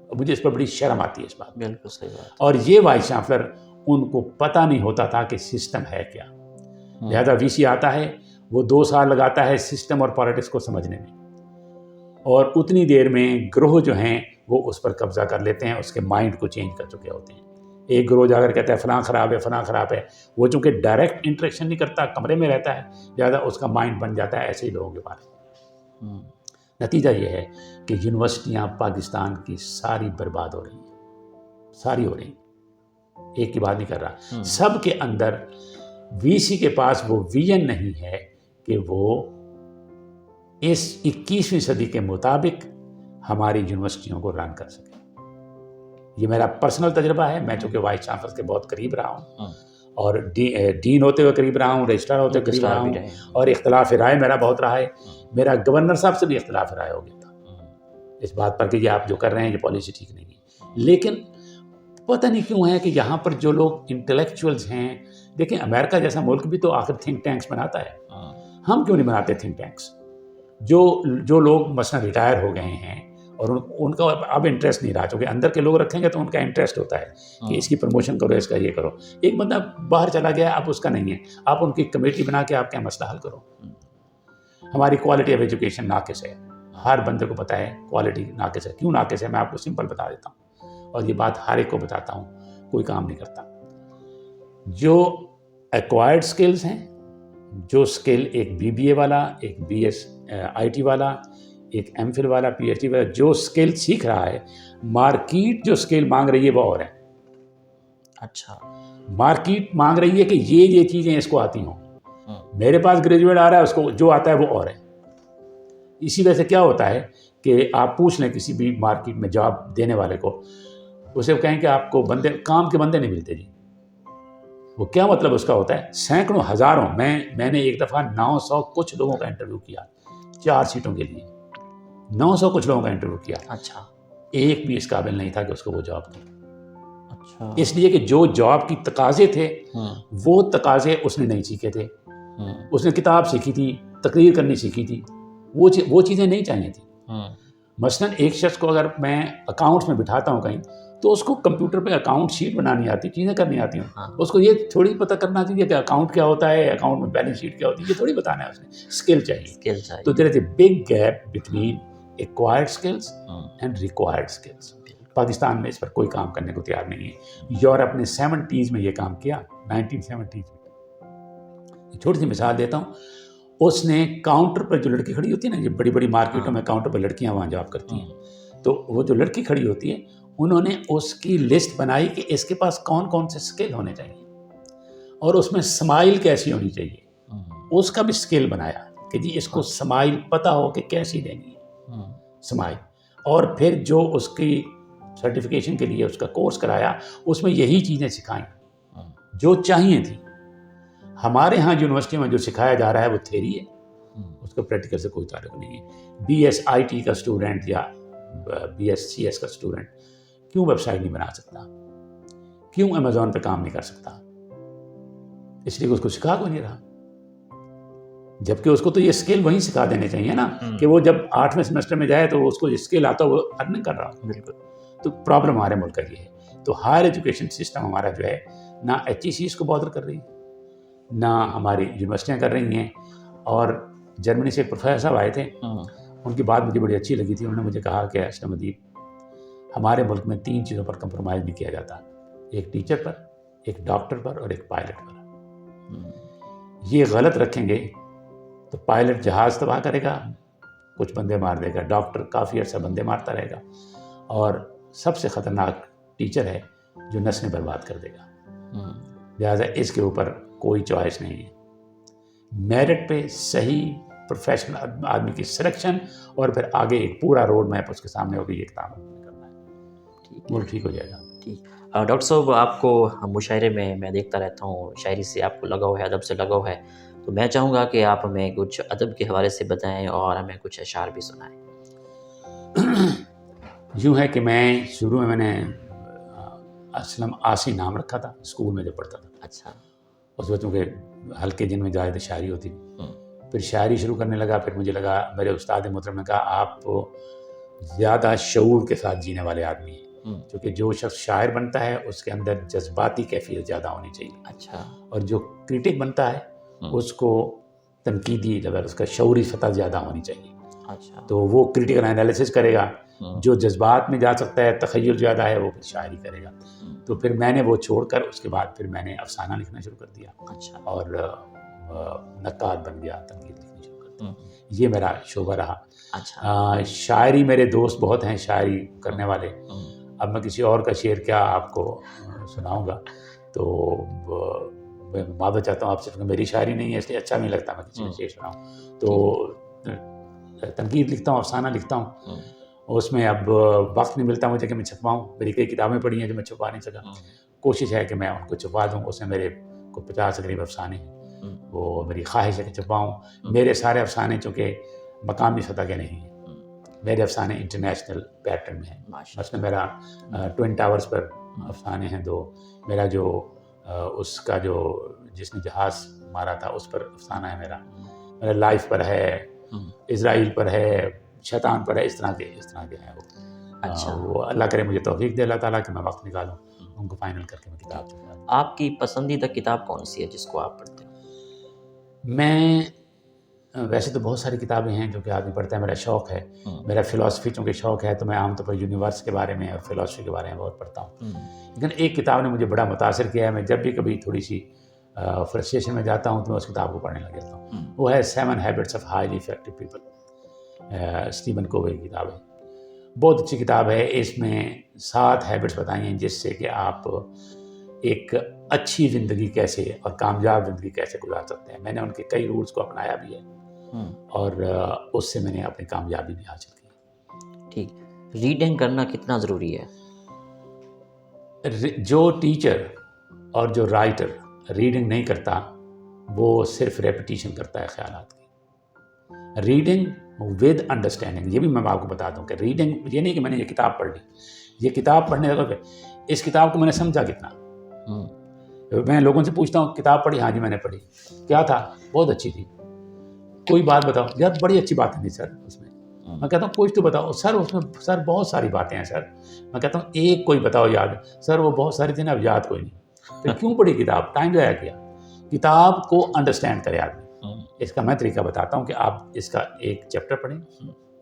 مجھے اس پر بڑی شرم آتی ہے اس بات. بالکل صحیح بات. اور یہ وائس چانسلر ان کو پتہ نہیں ہوتا تھا کہ سسٹم ہے کیا. لہذا VC آتا ہے, وہ 2 سال لگاتا ہے سسٹم اور پالیٹکس کو سمجھنے میں, اور اتنی دیر میں گروہ جو ہیں وہ اس پر قبضہ کر لیتے ہیں, اس کے مائنڈ کو چینج کر چکے ہوتے ہیں. ایک گروہ جا کر کہتا ہے فلاں خراب ہے, فلاں خراب ہے. وہ چونکہ ڈائریکٹ انٹریکشن نہیں کرتا, کمرے میں رہتا ہے, لہذا اس کا مائنڈ بن جاتا ہے ایسے ہی لوگوں کے بارے میں. نتیجہ یہ ہے کہ یونیورسٹیاں پاکستان کی ساری برباد ہو رہی ہیں, ساری ہو رہی ہیں. ایک کی بات نہیں کر رہا, سب کے اندر VC کے پاس وہ ویژن نہیں ہے کہ وہ اس 21ویں صدی کے مطابق ہماری یونیورسٹیوں کو رن کر سکے. یہ میرا پرسنل تجربہ ہے. میں چونکہ وائس چانسلر کے بہت قریب رہا ہوں, اور ڈین ہوتے ہوئے قریب رہا ہوں, رجسٹرار ہوتے ہوئے قریب رہا ہوں, اور اختلاف رائے میرا بہت رہا ہے. میرا گورنر صاحب سے بھی اختلاف رائے ہو گیا تھا اس بات پر کہ یہ آپ جو کر رہے ہیں یہ پالیسی ٹھیک نہیں ہے. لیکن پتہ نہیں کیوں ہے کہ یہاں پر جو لوگ انٹلیکچوئلز ہیں, دیکھیں امریکہ جیسا ملک بھی تو آخر تھنک ٹینکس بناتا ہے, ہم کیوں نہیں بناتے تھنک ٹینکس؟ جو لوگ مثلا ریٹائر ہو گئے ہیں اور ان کا اب انٹرسٹ نہیں رہا, چونکہ اندر کے لوگ رکھیں گے تو ان کا انٹرسٹ ہوتا ہے کہ اس کی پروموشن کرو, اس کا یہ کرو. ایک بندہ باہر چلا گیا, اب اس کا نہیں ہے, آپ ان کی کمیٹی بنا کے آپ کیا مسئلہ حل کرو. ہماری کوالٹی آف ایجوکیشن ناقص ہے, ہر بندے کو پتہ ہے کوالٹی ناقص ہے. کیوں ناقص ہے میں آپ کو سمپل بتا دیتا ہوں, اور یہ بات ہر ایک کو بتاتا ہوں, کوئی کام نہیں کرتا. جو ایکوائرڈ سکلز ہیں, جو سکل ایک BBA والا, ایک BS IT والا, ایک MPhil والا, PhD والا جو سکل سیکھ رہا ہے, مارکیٹ جو سکل مانگ رہی ہے وہ اور ہے. اچھا, مارکیٹ مانگ رہی ہے کہ یہ چیزیں اس کو آتی ہوں. میرے پاس گریجویٹ آ رہا ہے, اس کو جو آتا ہے وہ اور ہے. اسی وجہ سے کیا ہوتا ہے کہ آپ پوچھ لیں کسی بھی مارکیٹ میں جاب دینے والے کو, اسے کہیں کہ آپ کو کام کے بندے نہیں ملتے جی. وہ کیا مطلب اس کا ہوتا ہے؟ سینکڑوں ہزاروں, میں نے ایک دفعہ 900 کچھ لوگوں کا انٹرویو کیا 4 سیٹوں کے لیے. 900 کچھ لوگوں کا انٹرویو کیا. اچھا, ایک بھی اس قابل نہیں تھا کہ اس کو وہ جاب دی. اچھا, اس لیے کہ جو جاب کی تقاضے تھے وہ تقاضے اس نے نہیں سیکھے تھے. اس نے کتاب سیکھی تھی, تقریر کرنی سیکھی تھی, وہ چیزیں نہیں چاہیے تھیں. مثلاً ایک شخص کو اگر میں اکاؤنٹس میں بٹھاتا ہوں کہیں, تو اس کو کمپیوٹر پہ اکاؤنٹ شیٹ بنانی آتی, چیزیں کرنی آتی ہیں. اس کو یہ تھوڑی پتہ کرنا چاہیے کہ اکاؤنٹ کیا ہوتا ہے, اکاؤنٹ میں بیلنس شیٹ کیا ہوتی ہے, یہ تھوڑی بتانا ہے. اس نے اسکل چاہیے. تو there is a big gap between acquired skills and required skills. Pakistan میں اس پر کوئی کام کرنے کو تیار نہیں ہے. یورپ نے 70s میں یہ کام کیا, 1970s میں. چھوٹی سی مثال دیتا ہوں, اس نے کاؤنٹر پر جو لڑکی کھڑی ہوتی ہے نا, یہ بڑی بڑی مارکیٹوں میں کاؤنٹر پر لڑکیاں وہاں جاب کرتی ہیں, تو وہ جو لڑکی کھڑی ہوتی ہے انہوں نے اس کی لسٹ بنائی کہ اس کے پاس کون کون سے سکل ہونے چاہیے, اور اس میں سمائل کیسی ہونی چاہیے. اس کا بھی سکل بنایا کہ جی اس کو سمائل پتہ ہو کہ کیسی دینی ہے سمائل. اور پھر جو اس کی سرٹیفکیشن کے لیے اس کا کورس کرایا, اس میں یہی چیزیں سکھائیں جو چاہیے تھیں. ہمارے ہاں یونیورسٹی میں جو سکھایا جا رہا ہے وہ تھیری ہے, اس کا پریکٹیکل سے کوئی تعلق نہیں ہے. BS IT کا اسٹوڈنٹ یا BS CS کا اسٹوڈنٹ کیوں ویب سائٹ نہیں بنا سکتا, کیوں امیزون پہ کام نہیں کر سکتا؟ اس لیے کہ اس کو سکھا کوئی نہیں رہا. جبکہ اس کو تو یہ اسکل وہیں سکھا دینے چاہیے نا, کہ وہ جب 8ویں سیمسٹر میں جائے تو اس کو اسکل آتا وہ ارننگ کر رہا. بالکل. تو پرابلم ہمارے ملک کا یہ ہے. تو ہائر ایجوکیشن سسٹم ہمارا جو ہے, نہ HEC اس کو بادر کر رہی, نہ ہماری یونیورسٹیاں کر رہی ہیں. اور جرمنی سے ایک پروفیسر صاحب آئے تھے, ان کی بات مجھے بڑی اچھی لگی تھی. انہوں نے مجھے کہا کہ اشرم ادیب, ہمارے ملک میں 3 چیزوں پر کمپرومائز نہیں کیا جاتا, ایک ٹیچر پر, ایک ڈاکٹر پر, اور ایک پائلٹ پر. یہ غلط رکھیں گے تو پائلٹ جہاز تباہ کرے گا, کچھ بندے مار دے گا, ڈاکٹر کافی عرصہ بندے مارتا رہے گا, اور سب سے خطرناک ٹیچر ہے جو نسلیں برباد کر دے گا. لہٰذا اس کے اوپر کوئی چوائس نہیں ہے. میرٹ پہ صحیح پروفیشنل آدمی کی سلیکشن, اور پھر آگے ایک پورا روڈ میپ اس کے سامنے ہوگی, یہ کام کرنا ہے, وہ ٹھیک ہو جائے گا. ٹھیک. ڈاکٹر صاحب, آپ کو مشاعرے میں دیکھتا رہتا ہوں, شاعری سے آپ کو لگاؤ ہے, ادب سے لگاؤ ہے, تو میں چاہوں گا کہ آپ ہمیں کچھ ادب کے حوالے سے بتائیں اور ہمیں کچھ اشعار بھی سنائیں. یوں ہے کہ میں شروع میں نے اسلم آسی نام رکھا تھا اسکول میں جب پڑھتا تھا. اچھا. اس وقت چونکہ ہلکے جن میں زیادہ شاعری ہوتی تھی, پھر شاعری شروع کرنے لگا. پھر مجھے لگا, میرے استاد محترم نے کہا آپ زیادہ شعور کے ساتھ جینے والے آدمی ہیں, کیونکہ جو شخص شاعر بنتا ہے اس کے اندر جذباتی کیفیت زیادہ ہونی چاہیے. اچھا. اور جو کریٹک بنتا ہے اس کو تنقیدی لیول, اس کا شعوری سطح زیادہ ہونی چاہیے. اچھا. تو وہ کریٹیکل انالیسس کرے گا. جو جذبات میں جا سکتا ہے, تخیل زیادہ ہے, وہ پھر شاعری کرے گا. تو پھر میں نے وہ چھوڑ کر اس کے بعد پھر میں نے افسانہ لکھنا شروع کر دیا. اچھا. اور نقاد بن گیا, تنقید لکھنی شروع کر دی. یہ میرا شعبہ رہا. اچھا. شاعری میرے دوست بہت ہیں شاعری کرنے والے. اب میں کسی اور کا شعر کیا آپ کو سناؤں گا, تو میں معذرت چاہتا ہوں آپ سے, میری شاعری نہیں ہے اس لیے اچھا نہیں لگتا میں کسی کا شعر سناؤں. تو تنقید لکھتا ہوں, افسانہ لکھتا ہوں. اس میں اب وقت نہیں ملتا مجھے کہ میں چھپواؤں. میری کئی کتابیں پڑھی ہیں جو میں چھپا نہیں سکا. کوشش ہے کہ میں ان کو چھپا دوں. اس میں میرے کو 50 کے قریب افسانے ہیں, وہ میری خواہش ہے کہ چھپاؤں. میرے سارے افسانے چونکہ مقامی سطح کے نہیں ہیں, میرے افسانے انٹرنیشنل پیٹرن میں ہیں. مثلا میرا ٹوئن ٹاورز پر افسانے ہیں 2. میرا جو اس کا جو جس نے جہاز مارا تھا اس پر افسانہ ہے میرا. میرا لائف پر ہے, اسرائیل پر ہے, شیطان پر ہے. اس طرح کے ہیں وہ. اچھا. وہ اللہ کرے مجھے توفیق دے اللہ تعالیٰ کہ میں وقت نکالوں ان کو فائنل کر کے میں کتاب چھپا دوں. آپ کی پسندیدہ کتاب کون سی ہے جس کو آپ پڑھتے ہیں؟ میں ویسے تو بہت ساری کتابیں ہیں جو کہ آدمی پڑھتا ہے. میرا شوق ہے, میرا فلاسفی چونکہ شوق ہے تو میں عام طور پر یونیورس کے بارے میں اور فلاسفی کے بارے میں بہت پڑھتا ہوں. لیکن ایک کتاب نے مجھے بڑا متاثر کیا ہے. میں جب بھی کبھی تھوڑی سی فرسٹریشن میں جاتا ہوں تو میں اس کتاب کو پڑھنے لگ جاتا ہوں. وہ ہے 7 Habits of Highly Effective People. Stephen Covey کی کتاب ہے. بہت اچھی کتاب ہے. اس میں 7 ہیبٹس بتائی ہیں جس سے کہ آپ ایک اچھی زندگی کیسے اور کامیاب زندگی کیسے گزار سکتے ہیں. میں نے ان کے کئی رولز کو اپنایا بھی ہے اور اس سے میں نے اپنی کامیابی بھی حاصل کی. ٹھیک. ریڈنگ کرنا کتنا ضروری ہے؟ جو ٹیچر اور جو رائٹر ریڈنگ نہیں کرتا وہ صرف ریپیٹیشن کرتا ہے خیالات کی. ریڈنگ ود انڈرسٹینڈنگ, یہ بھی میں آپ کو بتا دوں کہ ریڈنگ یہ نہیں کہ میں نے یہ کتاب پڑھ لی, یہ کتاب پڑھنے لگا اس کتاب کو میں نے سمجھا کتنا. میں لوگوں سے پوچھتا ہوں کتاب پڑھی, ہاں جی میں نے پڑھی, کیا تھا, بہت اچھی تھی, کوئی بات بتاؤ, یار بڑی اچھی باتیں تھی سر اس میں. میں کہتا ہوں کچھ تو بتاؤ سر, اس میں سر بہت ساری باتیں ہیں سر. میں کہتا ہوں ایک کوئی بتاؤ یاد, سر وہ بہت ساری تھی نا اب یاد کوئی نہیں. پھر کیوں پڑھی کتاب, ٹائم ضائع کیا. کتاب کو انڈرسٹینڈ کرے آدمی. اس کا میں طریقہ بتاتا ہوں کہ آپ اس کا ایک چیپٹر پڑھیں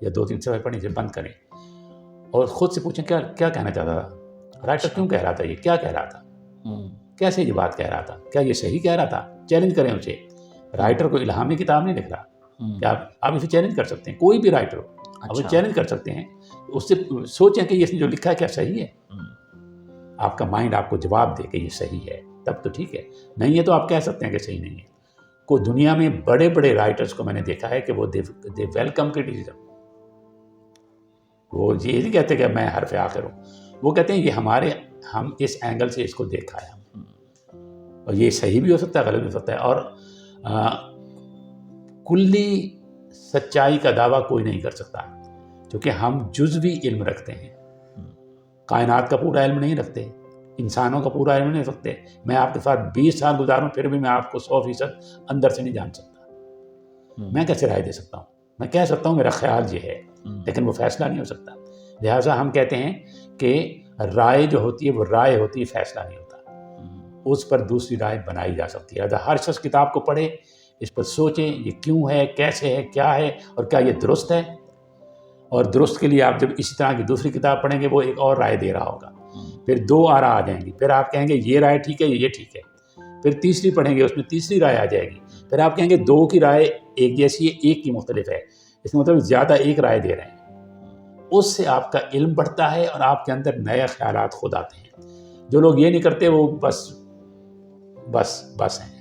یا 2-3 صفحے پڑھیں, اسے بند کریں اور خود سے پوچھیں کیا کہنا چاہتا تھا, رائٹر کیوں کہہ رہا تھا, یہ کیا کہہ رہا تھا, کیسے یہ بات کہہ رہا تھا, کیا یہ صحیح کہہ رہا تھا. چیلنج کریں اسے. رائٹر کو الہامی کتاب نہیں لکھ رہا, کیا آپ اسے چیلنج کر سکتے ہیں, کوئی بھی رائٹر ہو آپ اسے چیلنج کر سکتے ہیں. اس سے سوچیں کہ اس نے جو لکھا ہے کیا صحیح ہے. آپ کا مائنڈ آپ کو جواب دے کہ یہ صحیح ہے تب تو ٹھیک ہے, نہیں ہے تو آپ کہہ سکتے ہیں کہ صحیح نہیں ہے. کو دنیا میں بڑے بڑے رائٹرز کو میں نے دیکھا ہے کہ وہ دے ویلکم کرٹیسزم. وہ یہ نہیں کہتے کہ میں حرف آخر ہوں, وہ کہتے ہیں یہ ہم اس اینگل سے اس کو دیکھا ہے, اور یہ صحیح بھی ہو سکتا ہے غلط بھی ہو سکتا ہے. اور کلی سچائی کا دعویٰ کوئی نہیں کر سکتا کیونکہ ہم جزوی علم رکھتے ہیں, کائنات کا پورا علم نہیں رکھتے, انسانوں کا پورا علم نہیں رکھتے. میں آپ کے ساتھ 20 سال گزاروں پھر بھی میں آپ کو 100% اندر سے نہیں جان سکتا. میں کیسے رائے دے سکتا ہوں, میں کہہ سکتا ہوں میرا خیال یہ ہے, لیکن وہ فیصلہ نہیں ہو سکتا. لہٰذا ہم کہتے ہیں کہ رائے جو ہوتی ہے وہ رائے ہوتی ہے, فیصلہ نہیں ہوتا. اس پر دوسری رائے بنائی جا سکتی ہے. ہر شخص کتاب کو پڑھے, اس پر سوچیں یہ کیوں ہے, کیسے ہے, کیا ہے, اور کیا یہ درست ہے. اور درست کے لیے آپ جب اسی طرح کی دوسری کتاب پڑھیں گے وہ ایک اور رائے دے رہا ہوگا, پھر 2 آراء آ جائیں گی, پھر آپ کہیں گے یہ رائے ٹھیک ہے, یہ ٹھیک ہے. پھر تیسری پڑھیں گے, اس میں تیسری رائے آ جائے گی, پھر آپ کہیں گے 2 کی رائے ایک جیسی ہے, ایک کی مختلف ہے, اس کا مطلب زیادہ ایک رائے دے رہے ہیں. اس سے آپ کا علم بڑھتا ہے اور آپ کے اندر نئے خیالات خود آتے ہیں. جو لوگ یہ نہیں کرتے وہ بس ہیں.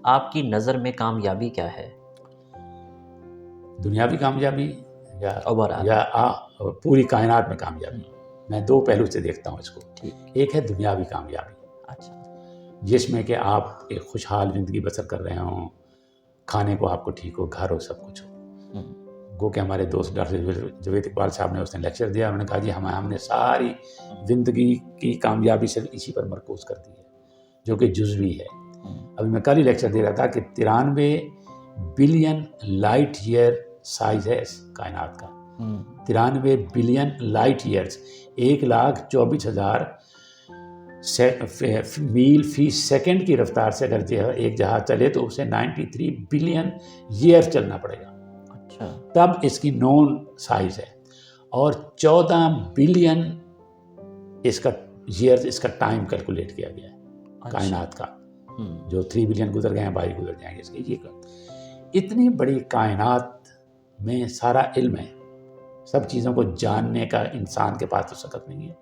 آپ کی نظر میں کامیابی کیا ہے؟ دنیاوی کامیابی یا پوری کائنات میں کامیابی؟ میں 2 پہلو سے دیکھتا ہوں اس کو. ایک ہے دنیاوی کامیابی, اچھا, جس میں کہ آپ ایک خوشحال زندگی بسر کر رہے ہوں, کھانے کو آپ کو ٹھیک ہو, گھر ہو, سب کچھ ہو. گو کہ ہمارے دوست ڈاکٹر جاوید اقبال صاحب نے اس نے لیکچر دیا, انہوں نے کہا جی ہم نے ساری زندگی کی کامیابی صرف اسی پر مرکوز کر دی ہے جو کہ جزوی ہے. ابھی میں کل ہی لیکچر دے رہا تھا کہ 93 بلین لائٹ ایئر سائز ہے اس کائنات کا. 93 بلین لائٹ ایئرز, 1,24,000 میل فی سیکنڈ کی رفتار سے اگر ایک جہاز چلے تو اسے 93 بلین ایئر چلنا پڑے گا. اچھا, تب اس کی نون سائز ہے. اور 14 بلین اس کا ایئر, اس کا ٹائم کیلکولیٹ کیا گیا ہے کائنات کا. جو 3 بلین گزر گئے ہیں, باقی گزر جائیں گے اس کے. یہ اتنی بڑی کائنات میں سارا علم ہے, سب چیزوں کو جاننے کا انسان کے پاس تو سکت نہیں ہے.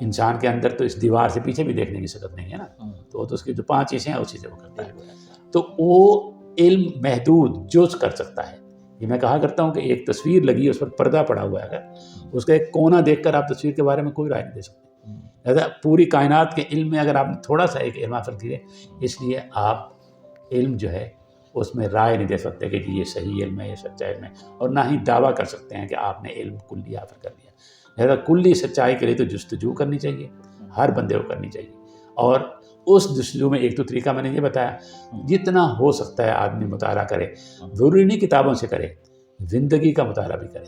انسان کے اندر تو اس دیوار سے پیچھے بھی دیکھنے کی سکت نہیں ہے نا, تو اس کی جو 5 چیزیں ہیں اسی سے وہ کرتا ہے. تو وہ علم محدود جز کر سکتا ہے. یہ میں کہا کرتا ہوں کہ ایک تصویر لگی ہے, اس پر پردہ پڑا ہوا ہے, اگر اس کا ایک کونا دیکھ کر آپ تصویر کے بارے میں کوئی رائے نہیں دے سکتے. لہذا پوری کائنات کے علم میں اگر آپ نے تھوڑا سا ایک علم حاصل کیے, اس لیے آپ علم جو ہے اس میں رائے نہیں دے سکتے کہ جی یہ صحیح علم ہے, یہ سچا علم ہے, اور نہ ہی دعویٰ کر سکتے ہیں کہ آپ نے علم کلی حاصل کر لیا. لہذا کلی سچائی کے لیے تو جستجو کرنی چاہیے, ہر بندے کو کرنی چاہیے. اور اس جستجو میں ایک تو طریقہ میں نے یہ بتایا, جتنا ہو سکتا ہے آدمی مطالعہ کرے. ضروری نہیں کتابوں سے کرے, زندگی کا مطالعہ بھی کرے.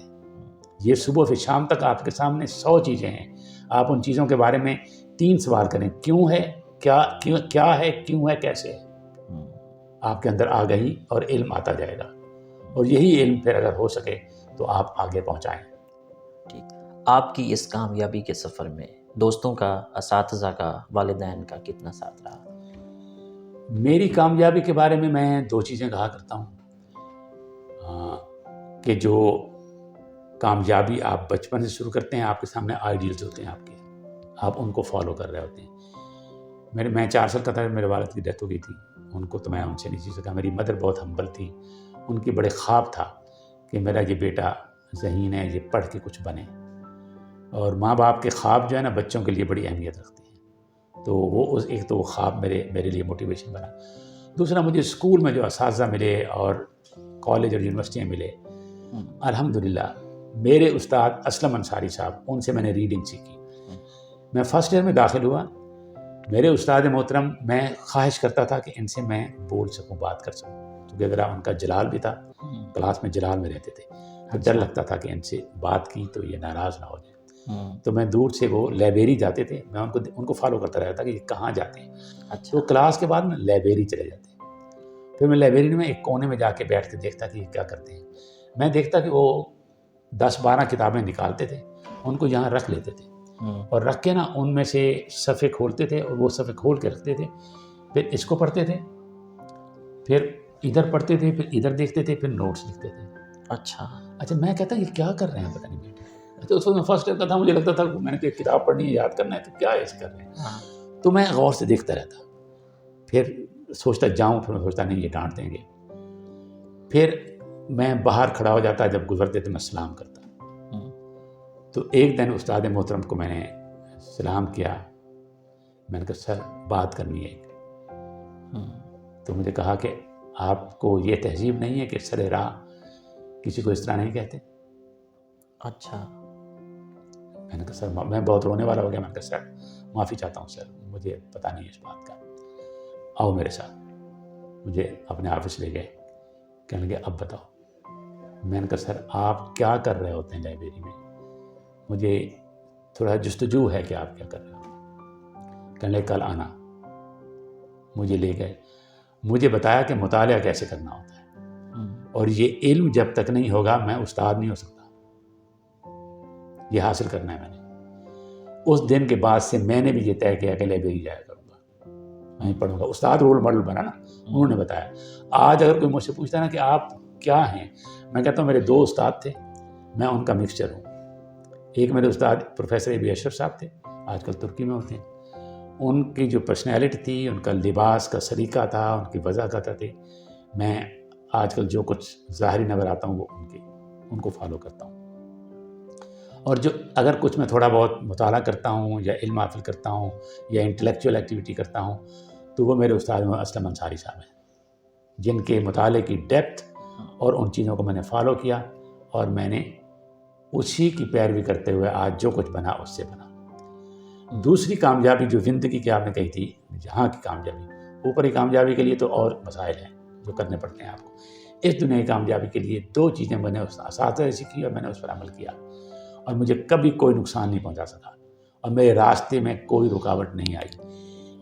یہ صبح سے شام تک آپ کے سامنے 100 چیزیں ہیں, آپ ان چیزوں کے بارے میں 3 سوال کریں, کیوں ہے, کیا ہے, کیوں ہے, کیسے ہے. آپ کے اندر آگہی اور علم آتا جائے گا, اور یہی علم پھر اگر ہو سکے تو آپ آگے پہنچائیں. ٹھیک. آپ کی اس کامیابی کے سفر میں دوستوں کا, اساتذہ کا, والدین کا کتنا ساتھ رہا؟ میری کامیابی کے بارے میں 2 چیزیں کہا کرتا ہوں کہ جو کامیابی آپ بچپن سے شروع کرتے ہیں, آپ کے سامنے آئیڈیلز ہوتے ہیں آپ ان کو فالو کر رہے ہوتے ہیں. میں 4 سال کا تھا, میرے والد کی ڈیتھ ہو گئی تھی. ان کو تو میں ان سے نہیں سیکھ سکا. میری مدر بہت ہمبل تھی, ان کے بڑے خواب تھا کہ میرا یہ بیٹا ذہین ہے, یہ پڑھ کے کچھ بنے. اور ماں باپ کے خواب جو ہے نا بچوں کے لیے بڑی اہمیت رکھتے ہیں. تو وہ ایک تو وہ خواب میرے لیے موٹیویشن بنا. دوسرا, مجھے اسکول میں جو اساتذہ ملے اور کالج اور یونیورسٹیاں ملے, الحمدللہ میرے استاد اسلم انصاری صاحب, ان سے میں نے ریڈنگ سیکھی. میں فرسٹ ایئر میں داخل ہوا, میرے استاد محترم, میں خواہش کرتا تھا کہ ان سے میں بول سکوں, بات کر سکوں, کیونکہ ذرا ان کا جلال بھی تھا, کلاس میں جلال میں رہتے تھے. ڈر لگتا تھا کہ ان سے بات کی تو یہ ناراض نہ ہو جائے. تو میں دور سے, وہ لائبریری جاتے تھے, میں ان کو فالو کرتا رہتا کہ یہ کہاں جاتے ہیں. تو کلاس کے بعد میں لائبریری چلے جاتے. پھر میں لائبریری میں ایک کونے میں جا کے بیٹھ کے دیکھتا کہ یہ کیا کرتے ہیں. میں دیکھتا کہ وہ 10-12 کتابیں نکالتے تھے, ان کو یہاں رکھ لیتے تھے, اور رکھ کے نا ان میں سے صفحے کھولتے تھے, اور وہ صفحے کھول کے رکھتے تھے. پھر اس کو پڑھتے تھے, پھر ادھر پڑھتے تھے, پھر ادھر دیکھتے تھے, پھر نوٹس لکھتے تھے. اچھا, میں کہتا یہ کیا کر رہے ہیں پتہ نہیں بیٹے. تو اس وقت میں فرسٹ ایئر کا تھا, مجھے لگتا تھا میں نے تو ایک کتاب پڑھنی ہے, یاد کرنا ہے, تو کیا ایسے کر رہے ہیں. تو میں غور سے دیکھتا رہتا, پھر سوچتا جاؤں, پھر میں سوچتا نہیں یہ ڈانٹ دیں گے. پھر میں باہر کھڑا ہو جاتا, جب گزرتے تو میں سلام کرتا. تو ایک دن استاد محترم کو میں نے سلام کیا, میں نے کہا سر بات کرنی ہے. تو مجھے کہا کہ آپ کو یہ تہذیب نہیں ہے کہ سر راہ کسی کو اس طرح نہیں کہتے. اچھا. میں نے کہا سر, میں بہت رونے والا ہو گیا. میں نے کہا سر معافی چاہتا ہوں سر, مجھے پتہ نہیں ہے اس بات کا, آؤ میرے ساتھ. مجھے اپنے آفس لے گئے, کہنے لگے اب بتاؤ. میں نے کہا سر آپ کیا کر رہے ہوتے ہیں لائبریری میں, مجھے تھوڑا جستجو ہے کہ آپ کیا کر رہے ہو. کہنے لگے کل آنا. مجھے لے گئے, مجھے بتایا کہ مطالعہ کیسے کرنا ہوتا ہے, اور یہ علم جب تک نہیں ہوگا میں استاد نہیں ہو سکتا, یہ حاصل کرنا ہے میں نے. اس دن کے بعد سے میں نے بھی یہ طے کیا کہ لائبریری جایا کروں گا, میں پڑھوں گا. استاد رول ماڈل بنا نا, انہوں نے بتایا. آج اگر کوئی مجھ سے پوچھتا ہے نا کہ آپ کیا ہیں, میں کہتا ہوں میرے 2 استاد تھے, میں ان کا مکسچر ہوں. ایک میرے استاد پروفیسر ابی اشرف صاحب تھے, آج کل ترکی میں ہوتے ہیں. ان کی جو پرسنالٹی تھی, ان کا لباس کا سلیقہ تھا, ان کی وضاحت تھی. میں آج کل جو کچھ ظاہری نظر آتا ہوں وہ ان کو فالو کرتا ہوں. اور جو اگر کچھ میں تھوڑا بہت مطالعہ کرتا ہوں یا علم حاصل کرتا ہوں یا انٹلیکچوئل ایکٹیویٹی کرتا ہوں, تو وہ میرے استاد اسلم انصاری صاحب ہیں, جن کے مطالعے کی ڈیپتھ اور ان چیزوں کو میں نے فالو کیا, اور میں نے اسی کی پیروی کرتے ہوئے آج جو کچھ بنا اس سے بنا. دوسری کامیابی جو زندگی کی آپ نے کہی تھی, جہاں کی کامیابی, اوپری کامیابی کے لیے تو اور مسائل ہیں جو کرنے پڑتے ہیں آپ کو. اس دنیا کی کامیابی کے لیے 2 چیزیں میں نے اس اساتذہ سے سیکھی اور میں نے اس پر عمل کیا, اور مجھے کبھی کوئی نقصان نہیں پہنچا سکا, اور میرے راستے میں کوئی رکاوٹ نہیں آئی.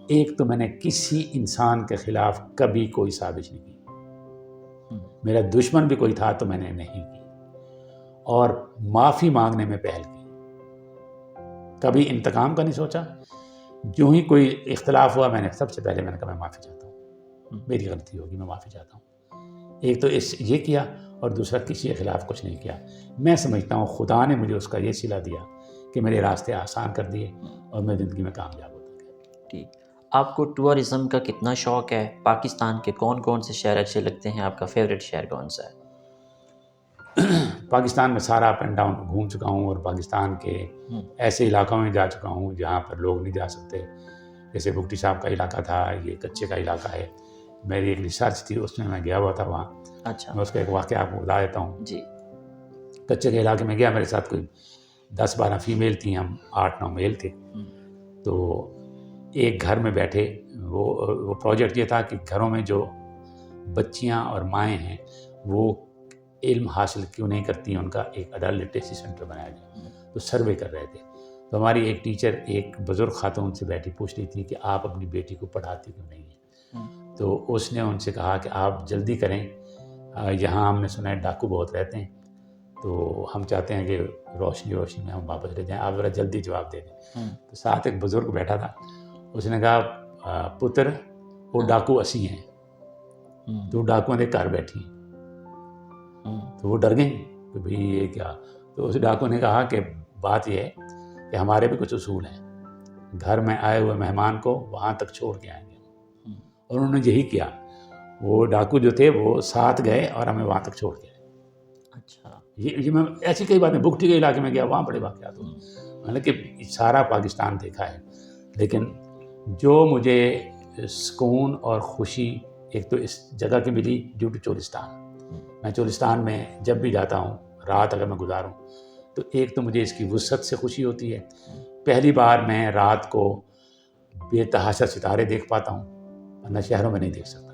ایک تو میں نے کسی انسان کے خلاف کبھی کوئی سازش نہیں کی, میرا دشمن بھی کوئی تھا تو میں نے نہیں کی, اور معافی مانگنے میں پہل کی. کبھی انتقام کا نہیں سوچا. جو ہی کوئی اختلاف ہوا, میں نے سب سے پہلے میں نے کہا میں معافی چاہتا ہوں, میری غلطی ہوگی, میں معافی چاہتا ہوں. ایک تو یہ کیا, اور دوسرا کسی کے خلاف کچھ نہیں کیا. میں سمجھتا ہوں خدا نے مجھے اس کا یہ صلہ دیا کہ میرے راستے آسان کر دیے اور میں زندگی میں کامیاب ہوتا گیا. ٹھیک. آپ کو ٹورزم کا کتنا شوق ہے؟ پاکستان کے کون کون سے شہر اچھے لگتے ہیں؟ آپ کا فیوریٹ شہر کون سا ہے؟ پاکستان میں سارا اپ اینڈ ڈاؤن گھوم چکا ہوں, اور پاکستان کے ایسے علاقوں میں جا چکا ہوں جہاں پر لوگ نہیں جا سکتے. جیسے بگٹی صاحب کا علاقہ تھا, یہ کچے کا علاقہ ہے. میری ایک ریسرچ تھی, اس میں میں گیا ہوا تھا وہاں. اچھا. میں اس کا ایک واقعہ آپ کو بتا دیتا ہوں. جی. کچے کے علاقے میں گیا, میرے ساتھ کوئی 10-12 فیمیل تھیں, ہم 8-9 میل تھے. تو ایک گھر میں بیٹھے, وہ پروجیکٹ یہ تھا کہ گھروں میں جو بچیاں اور مائیں ہیں وہ علم حاصل کیوں نہیں کرتی ہیں, ان کا ایک اڈلٹ لٹریسی سینٹر بنایا جائے. تو سروے کر رہے تھے. تو ہماری ایک ٹیچر ایک بزرگ خاتون سے بیٹھی پوچھ رہی تھی کہ آپ اپنی بیٹی کو پڑھاتی کیوں نہیں ہیں. تو اس نے ان سے کہا کہ آپ جلدی کریں, یہاں ہم نے سنا ہے ڈاکو بہت رہتے ہیں, تو ہم چاہتے ہیں کہ روشنی میں ہم واپس لے جائیں, آپ ذرا جلدی جواب دے دیں. تو ساتھ ایک بزرگ بیٹھا تھا, اس نے کہا پتر وہ ڈاکو اسی ہیں, تو ڈاکوؤں نے گھر بیٹھی ہیں. تو وہ ڈر گئیں کہ بھئی یہ کیا. تو اس ڈاکو نے کہا کہ بات یہ ہے کہ ہمارے بھی کچھ اصول ہیں, گھر میں آئے ہوئے مہمان کو وہاں تک چھوڑ کے آئیں گے. اور انہوں نے یہی کیا, وہ ڈاکو جو تھے وہ ساتھ گئے اور ہمیں وہاں تک چھوڑ کے آئے. اچھا. یہ میں ایسی کئی باتیں, بگٹی کے علاقے میں گیا, وہاں بڑے واقعات ہوئے. میں نے کہ سارا پاکستان دیکھا ہے, لیکن جو مجھے سکون اور خوشی ایک تو اس جگہ کی ملی ڈیو ٹو چولستان. میں چولستان میں جب بھی جاتا ہوں, رات اگر میں گزاروں, تو ایک تو مجھے اس کی وسعت سے خوشی ہوتی ہے. پہلی بار میں رات کو بے تحاشا ستارے دیکھ پاتا ہوں, ورنہ شہروں میں نہیں دیکھ سکتا.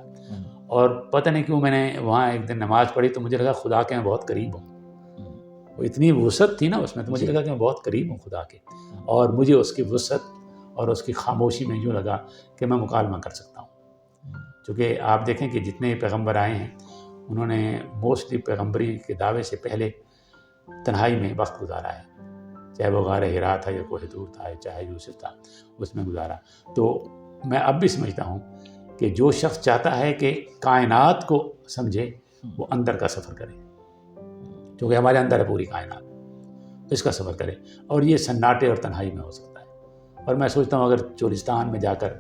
اور پتہ نہیں کیوں میں نے وہاں ایک دن نماز پڑھی تو مجھے لگا خدا کے میں بہت قریب ہوں. وہ اتنی وسعت تھی نا اس میں, تو مجھے لگا کہ میں بہت قریب ہوں خدا کے, اور مجھے اس کی وسعت اور اس کی خاموشی میں یوں لگا کہ میں مکالمہ کر سکتا ہوں. چونکہ آپ دیکھیں کہ جتنے پیغمبر آئے ہیں انہوں نے موسٹلی پیغمبری کے دعوے سے پہلے تنہائی میں وقت گزارا ہے, چاہے وہ غار حرا تھا یا کوہ طور تھا, چاہے یوسف تھا, اس میں گزارا. تو میں اب بھی سمجھتا ہوں کہ جو شخص چاہتا ہے کہ کائنات کو سمجھے وہ اندر کا سفر کرے, کیونکہ ہمارے اندر ہے پوری کائنات, اس کا سفر کرے. اور یہ سناٹے اور تنہائی میں ہو سکتا ہے. اور میں سوچتا ہوں اگر چولستان میں جا کر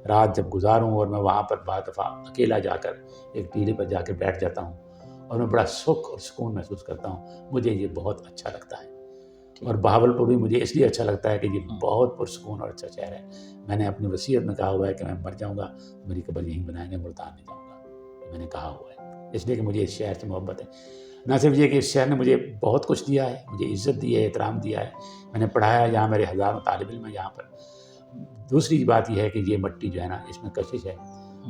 رات جب گزاروں اور میں وہاں پر بعض دفعہ اکیلا جا کر ایک ٹیلے پر جا کے بیٹھ جاتا ہوں اور میں بڑا سکھ اور سکون محسوس کرتا ہوں, مجھے یہ بہت اچھا لگتا ہے. اور بہاولپور بھی مجھے اس لیے اچھا لگتا ہے کہ یہ بہت پرسکون اور اچھا شہر ہے. میں نے اپنی وصیت میں کہا ہوا ہے کہ میں مر جاؤں گا میری قبر یہیں بنائیں گے, ملتان نہیں جاؤں گا. میں نے کہا ہوا ہے اس لیے کہ مجھے اس شہر سے محبت ہے. نہ صرف یہ کہ اس شہر نے مجھے بہت کچھ دیا ہے, مجھے عزت دی ہے, احترام دیا ہے, میں نے پڑھایا, یہاں میرے ہزاروں طالب علم ہیں یہاں پر. دوسری بات یہ ہے کہ یہ مٹی جو ہے نا اس میں کشش ہے,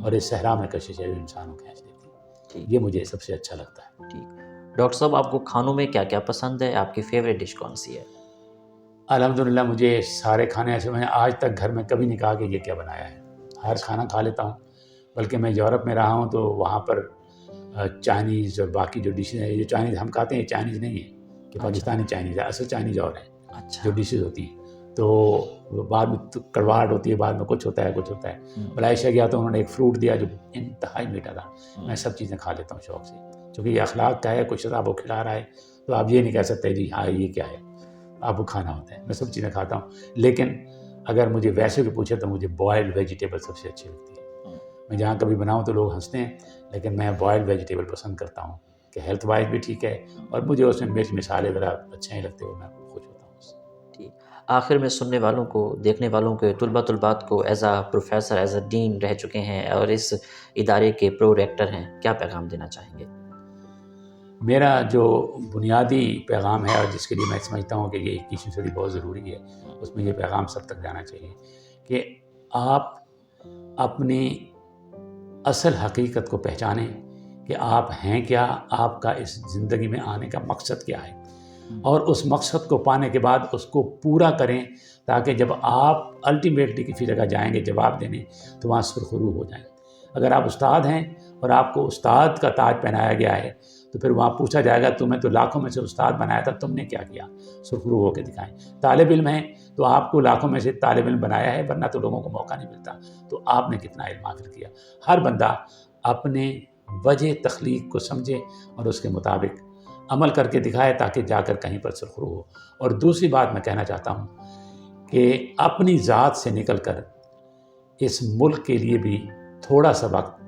اور اس صحرا میں کشش ہے جو انسانوں کو کھینچ دیتی ہے. یہ مجھے سب سے اچھا لگتا ہے. ٹھیک. ڈاکٹر صاحب آپ کو کھانوں میں کیا کیا پسند ہے؟ آپ کی فیوریٹ ڈش کون سی ہے؟ الحمدللہ مجھے سارے کھانے ایسے, میں نے آج تک گھر میں کبھی نہیں کہا کہ یہ کیا بنایا ہے, ہر کھانا کھا لیتا ہوں. بلکہ میں یورپ میں رہا ہوں تو وہاں پر چائنیز اور باقی جو ڈشز ہیں، یہ چائنیز ہم کھاتے ہیں، چائنیز نہیں ہے کہ پاکستانی چائنیز ہے، اصل چائنیز اور ہے اچھا جو ڈشز ہوتی ہیں. تو بعد میں کڑواہٹ ہوتی ہے، بعد میں کچھ ہوتا ہے. ملائیشیا گیا تو انہوں نے ایک فروٹ دیا جو انتہائی میٹھا تھا. میں سب چیزیں کھا لیتا ہوں شوق سے، چونکہ یہ اخلاق کا ہے. کچھ آپ کو کھلا رہا ہے تو آپ یہ نہیں کہہ سکتے جی ہاں یہ کیا ہے، آپ کو کھانا ہوتا ہے. میں سب چیزیں کھاتا ہوں، لیکن اگر مجھے ویسے بھی پوچھے تو مجھے بوائلڈ ویجیٹیبل سب سے اچھی لگتی ہے. میں جہاں کبھی بناؤں تو لوگ ہنستے ہیں، لیکن میں بوائلڈ ویجیٹیبل پسند کرتا ہوں کہ ہیلتھ وائز بھی ٹھیک ہے، اور مجھے اس میں مرچ مسالے ذرا اچھے نہیں لگتے، وہ میں خوش ہوتا ہوں اس سے. آخر میں سننے والوں کو، دیکھنے والوں کے طلبات کو as a professor, as a dean رہ چکے ہیں اور اس ادارے کے پرو ریکٹر ہیں، کیا پیغام دینا چاہیں گے؟ میرا جو بنیادی پیغام ہے اور جس کے لیے میں سمجھتا ہوں کہ یہ 21ویں صدی بہت ضروری ہے، اس میں یہ پیغام سب تک جانا چاہیے کہ آپ اپنی اصل حقیقت کو پہچانیں کہ آپ ہیں کیا، آپ کا اس زندگی میں آنے کا مقصد کیا ہے، اور اس مقصد کو پانے کے بعد اس کو پورا کریں، تاکہ جب آپ الٹیمیٹلی کسی جگہ جائیں گے جواب دینے تو وہاں سرخرو ہو جائیں. اگر آپ استاد ہیں اور آپ کو استاد کا تاج پہنایا گیا ہے تو پھر وہاں پوچھا جائے گا تمہیں تو لاکھوں میں سے استاد بنایا تھا، تم نے کیا کیا؟ سرخرو ہو کے دکھائیں. طالب علم ہیں تو آپ کو لاکھوں میں سے طالب علم بنایا ہے، ورنہ تو لوگوں کو موقع نہیں ملتا. تو آپ نے کتنا علم حاصل کیا؟ ہر بندہ اپنے وجہ تخلیق کو سمجھے اور اس کے مطابق عمل کر کے دکھائے، تاکہ جا کر کہیں پر سرخرو ہو. اور دوسری بات میں کہنا چاہتا ہوں کہ اپنی ذات سے نکل کر اس ملک کے لیے بھی تھوڑا سا وقت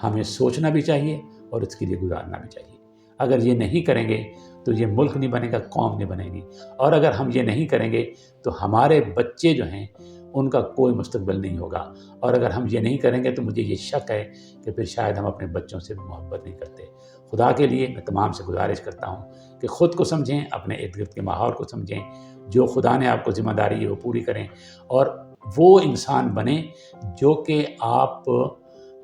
ہمیں سوچنا بھی چاہیے اور اس کے لیے گزارنا بھی چاہیے. اگر یہ نہیں کریں گے تو یہ ملک نہیں بنے گا، قوم نہیں بنے گی. اور اگر ہم یہ نہیں کریں گے تو ہمارے بچے جو ہیں ان کا کوئی مستقبل نہیں ہوگا. اور اگر ہم یہ نہیں کریں گے تو مجھے یہ شک ہے کہ پھر شاید ہم اپنے بچوں سے محبت نہیں کرتے. خدا کے لیے میں تمام سے گزارش کرتا ہوں کہ خود کو سمجھیں، اپنے ارد گرد کے ماحول کو سمجھیں، جو خدا نے آپ کو ذمہ داری ہے وہ پوری کریں، اور وہ انسان بنیں جو کہ آپ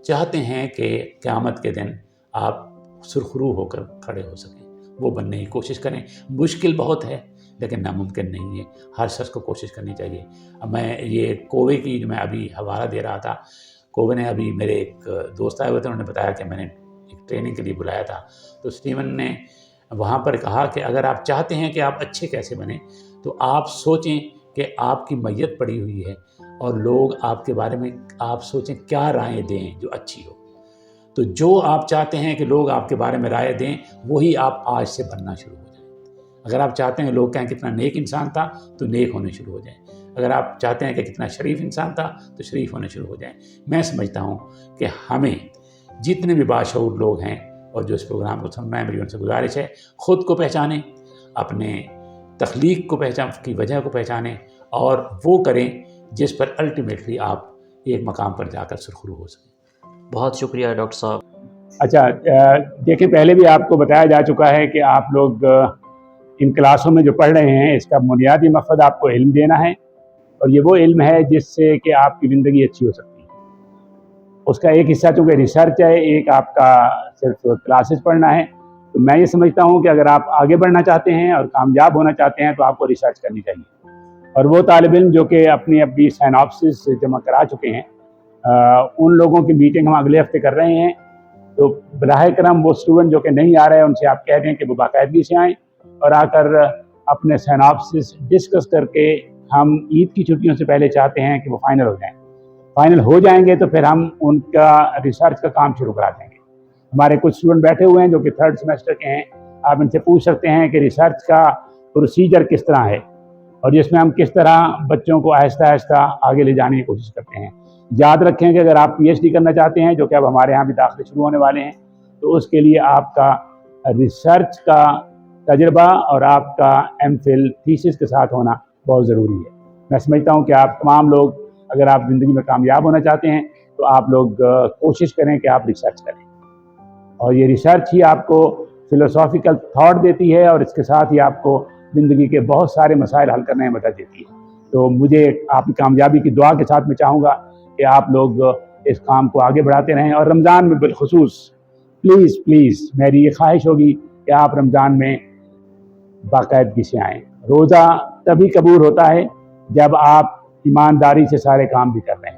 چاہتے ہیں کہ قیامت کے دن آپ سرخرو ہو کر کھڑے ہو سکیں. وہ بننے کی کوشش کریں. مشکل بہت ہے لیکن ناممکن نہیں ہے. ہر شخص کو کوشش کرنی چاہیے. اب میں یہ کووے کی جو میں ابھی حوالہ دے رہا تھا، کووے نے ابھی میرے ایک دوست آئے ہوئے تھے، انہوں نے بتایا کہ میں نے ایک ٹریننگ کے لیے بلایا تھا، تو اسٹیون نے وہاں پر کہا کہ اگر آپ چاہتے ہیں کہ آپ اچھے کیسے بنیں تو آپ سوچیں کہ آپ کی میت پڑی ہوئی ہے اور لوگ آپ کے بارے میں آپ سوچیں کیا رائے دیں جو اچھی ہو. تو جو آپ چاہتے ہیں کہ لوگ آپ کے بارے میں رائے دیں وہی آپ آج سے بننا شروع ہو جائیں. اگر آپ چاہتے ہیں لوگ کہیں کتنا نیک انسان تھا تو نیک ہونے شروع ہو جائیں. اگر آپ چاہتے ہیں کہ کتنا شریف انسان تھا تو شریف ہونے شروع ہو جائیں. میں سمجھتا ہوں کہ ہمیں جتنے بھی باشعور لوگ ہیں اور جو اس پروگرام کو سن رہے ہیں، میری ان سے گزارش ہے خود کو پہچانیں، اپنے تخلیق کو کی وجہ کو پہچانیں اور وہ کریں جس پر الٹیمیٹلی آپ ایک مقام پر جا کر سرخرو ہو سکیں. بہت شکریہ ڈاکٹر صاحب. اچھا دیکھیں، پہلے بھی آپ کو بتایا جا چکا ہے کہ آپ لوگ ان کلاسوں میں جو پڑھ رہے ہیں اس کا بنیادی مقصد آپ کو علم دینا ہے، اور یہ وہ علم ہے جس سے کہ آپ کی زندگی اچھی ہو سکتی ہے. اس کا ایک حصہ چونکہ ریسرچ ہے، ایک آپ کا صرف کلاسز پڑھنا ہے. تو میں یہ سمجھتا ہوں کہ اگر آپ آگے بڑھنا چاہتے ہیں اور کامیاب ہونا چاہتے ہیں تو آپ کو ریسرچ کرنی چاہیے. اور وہ طالب علم جو کہ اپنی سائناپسس جمع کرا چکے ہیں، ان لوگوں کی میٹنگ ہم اگلے ہفتے کر رہے ہیں. تو براہ کرم وہ اسٹوڈنٹ جو کہ نہیں آ رہے ہیں ان سے آپ کہہ دیں کہ وہ باقاعدگی سے آئیں اور آ کر اپنے سائناپسس ڈسکس کر کے، ہم عید کی چھٹیوں سے پہلے چاہتے ہیں کہ وہ فائنل ہو جائیں. فائنل ہو جائیں گے تو پھر ہم ان کا ریسرچ کا کام شروع کرا دیں گے. ہمارے کچھ اسٹوڈنٹ بیٹھے ہوئے ہیں جو کہ 3rd سیمسٹر کے ہیں. آپ ان سے پوچھ سکتے ہیں کہ ریسرچ کا پروسیجر کس طرح ہے اور جس میں ہم کس طرح بچوں کو آہستہ آہستہ آگے لے جانے کی کوشش کرتے ہیں. یاد رکھیں کہ اگر آپ پی ایچ ڈی کرنا چاہتے ہیں، جو کہ اب ہمارے ہاں بھی داخلے شروع ہونے والے ہیں، تو اس کے لیے آپ کا ریسرچ کا تجربہ اور آپ کا ایم فل تھیسس کے ساتھ ہونا بہت ضروری ہے. میں سمجھتا ہوں کہ آپ تمام لوگ اگر آپ زندگی میں کامیاب ہونا چاہتے ہیں تو آپ لوگ کوشش کریں کہ آپ ریسرچ کریں، اور یہ ریسرچ ہی آپ کو فلوسافیکل تھاٹ دیتی ہے اور اس کے ساتھ ہی آپ کو زندگی کے بہت سارے مسائل حل کرنے میں مدد دیتی ہے. تو مجھے آپ کی کامیابی کی دعا کے ساتھ میں چاہوں گا کہ آپ لوگ اس کام کو آگے بڑھاتے رہیں، اور رمضان میں بالخصوص پلیز میری یہ خواہش ہوگی کہ آپ رمضان میں باقاعدگی سے آئیں. روزہ تبھی قبول ہوتا ہے جب آپ ایمانداری سے سارے کام بھی کر رہے ہیں.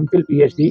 MPhil PhD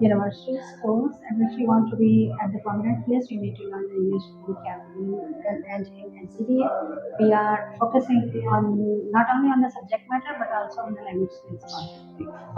universities, schools, and if you want to be at the prominent place, you need to learn the English vocabulary. And in NCBA, we are focusing on not only on the subject matter but also on the language skills content.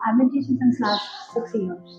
I've been teaching since last 6 years.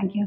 Thank you.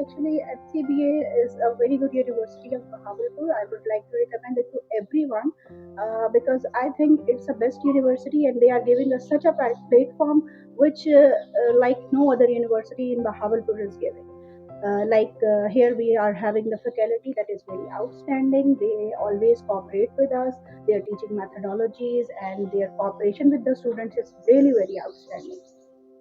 Actually, NCBA is a very good university of Bahawalpur. I would like to recommend it to everyone because I think it's the best university and they are giving us such a platform which like no other university in Bahawalpur is giving. Here we are having the faculty that is very outstanding. They always cooperate with us. Their teaching methodologies and their cooperation with the students is really very outstanding.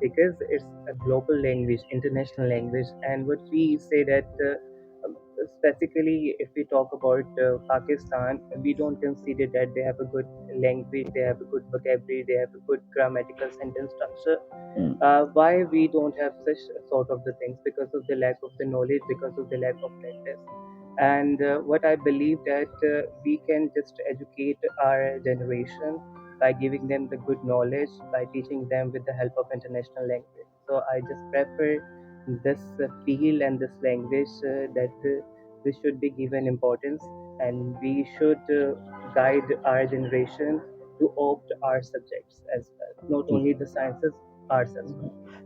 Because it's a global language, international language, and what we say that specifically if we talk about Pakistan, we don't consider that they have a good language, they have a good vocabulary, they have a good grammatical sentence structure. Why we don't have such sort of the things? Because of the lack of the knowledge, because of the lack of practice. And what I believe that we can just educate our generation by giving them the good knowledge, by teaching them with the help of international language. So I just prefer this field and this language that this should be given importance, and we should guide our generation to opt our subjects as well, not only the sciences, arts as well.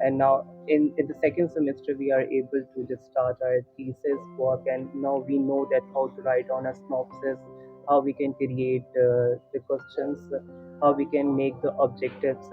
And now in the second semester we are able to just start our thesis work, and now we know that how to write on a synopsis, how we can create the questions, how we can make the objectives.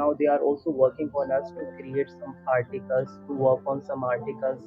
now they are also working on us to create some articles, to work on some articles,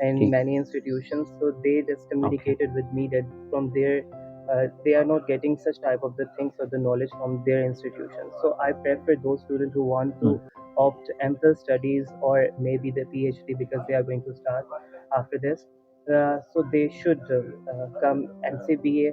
in many institutions, so they just communicated with me that from their they are not getting such type of the things or the knowledge from their institutions. So I prefer those students who want to opt MPhil studies or maybe the PhD, because they are going to start after this. So they should come NCBA,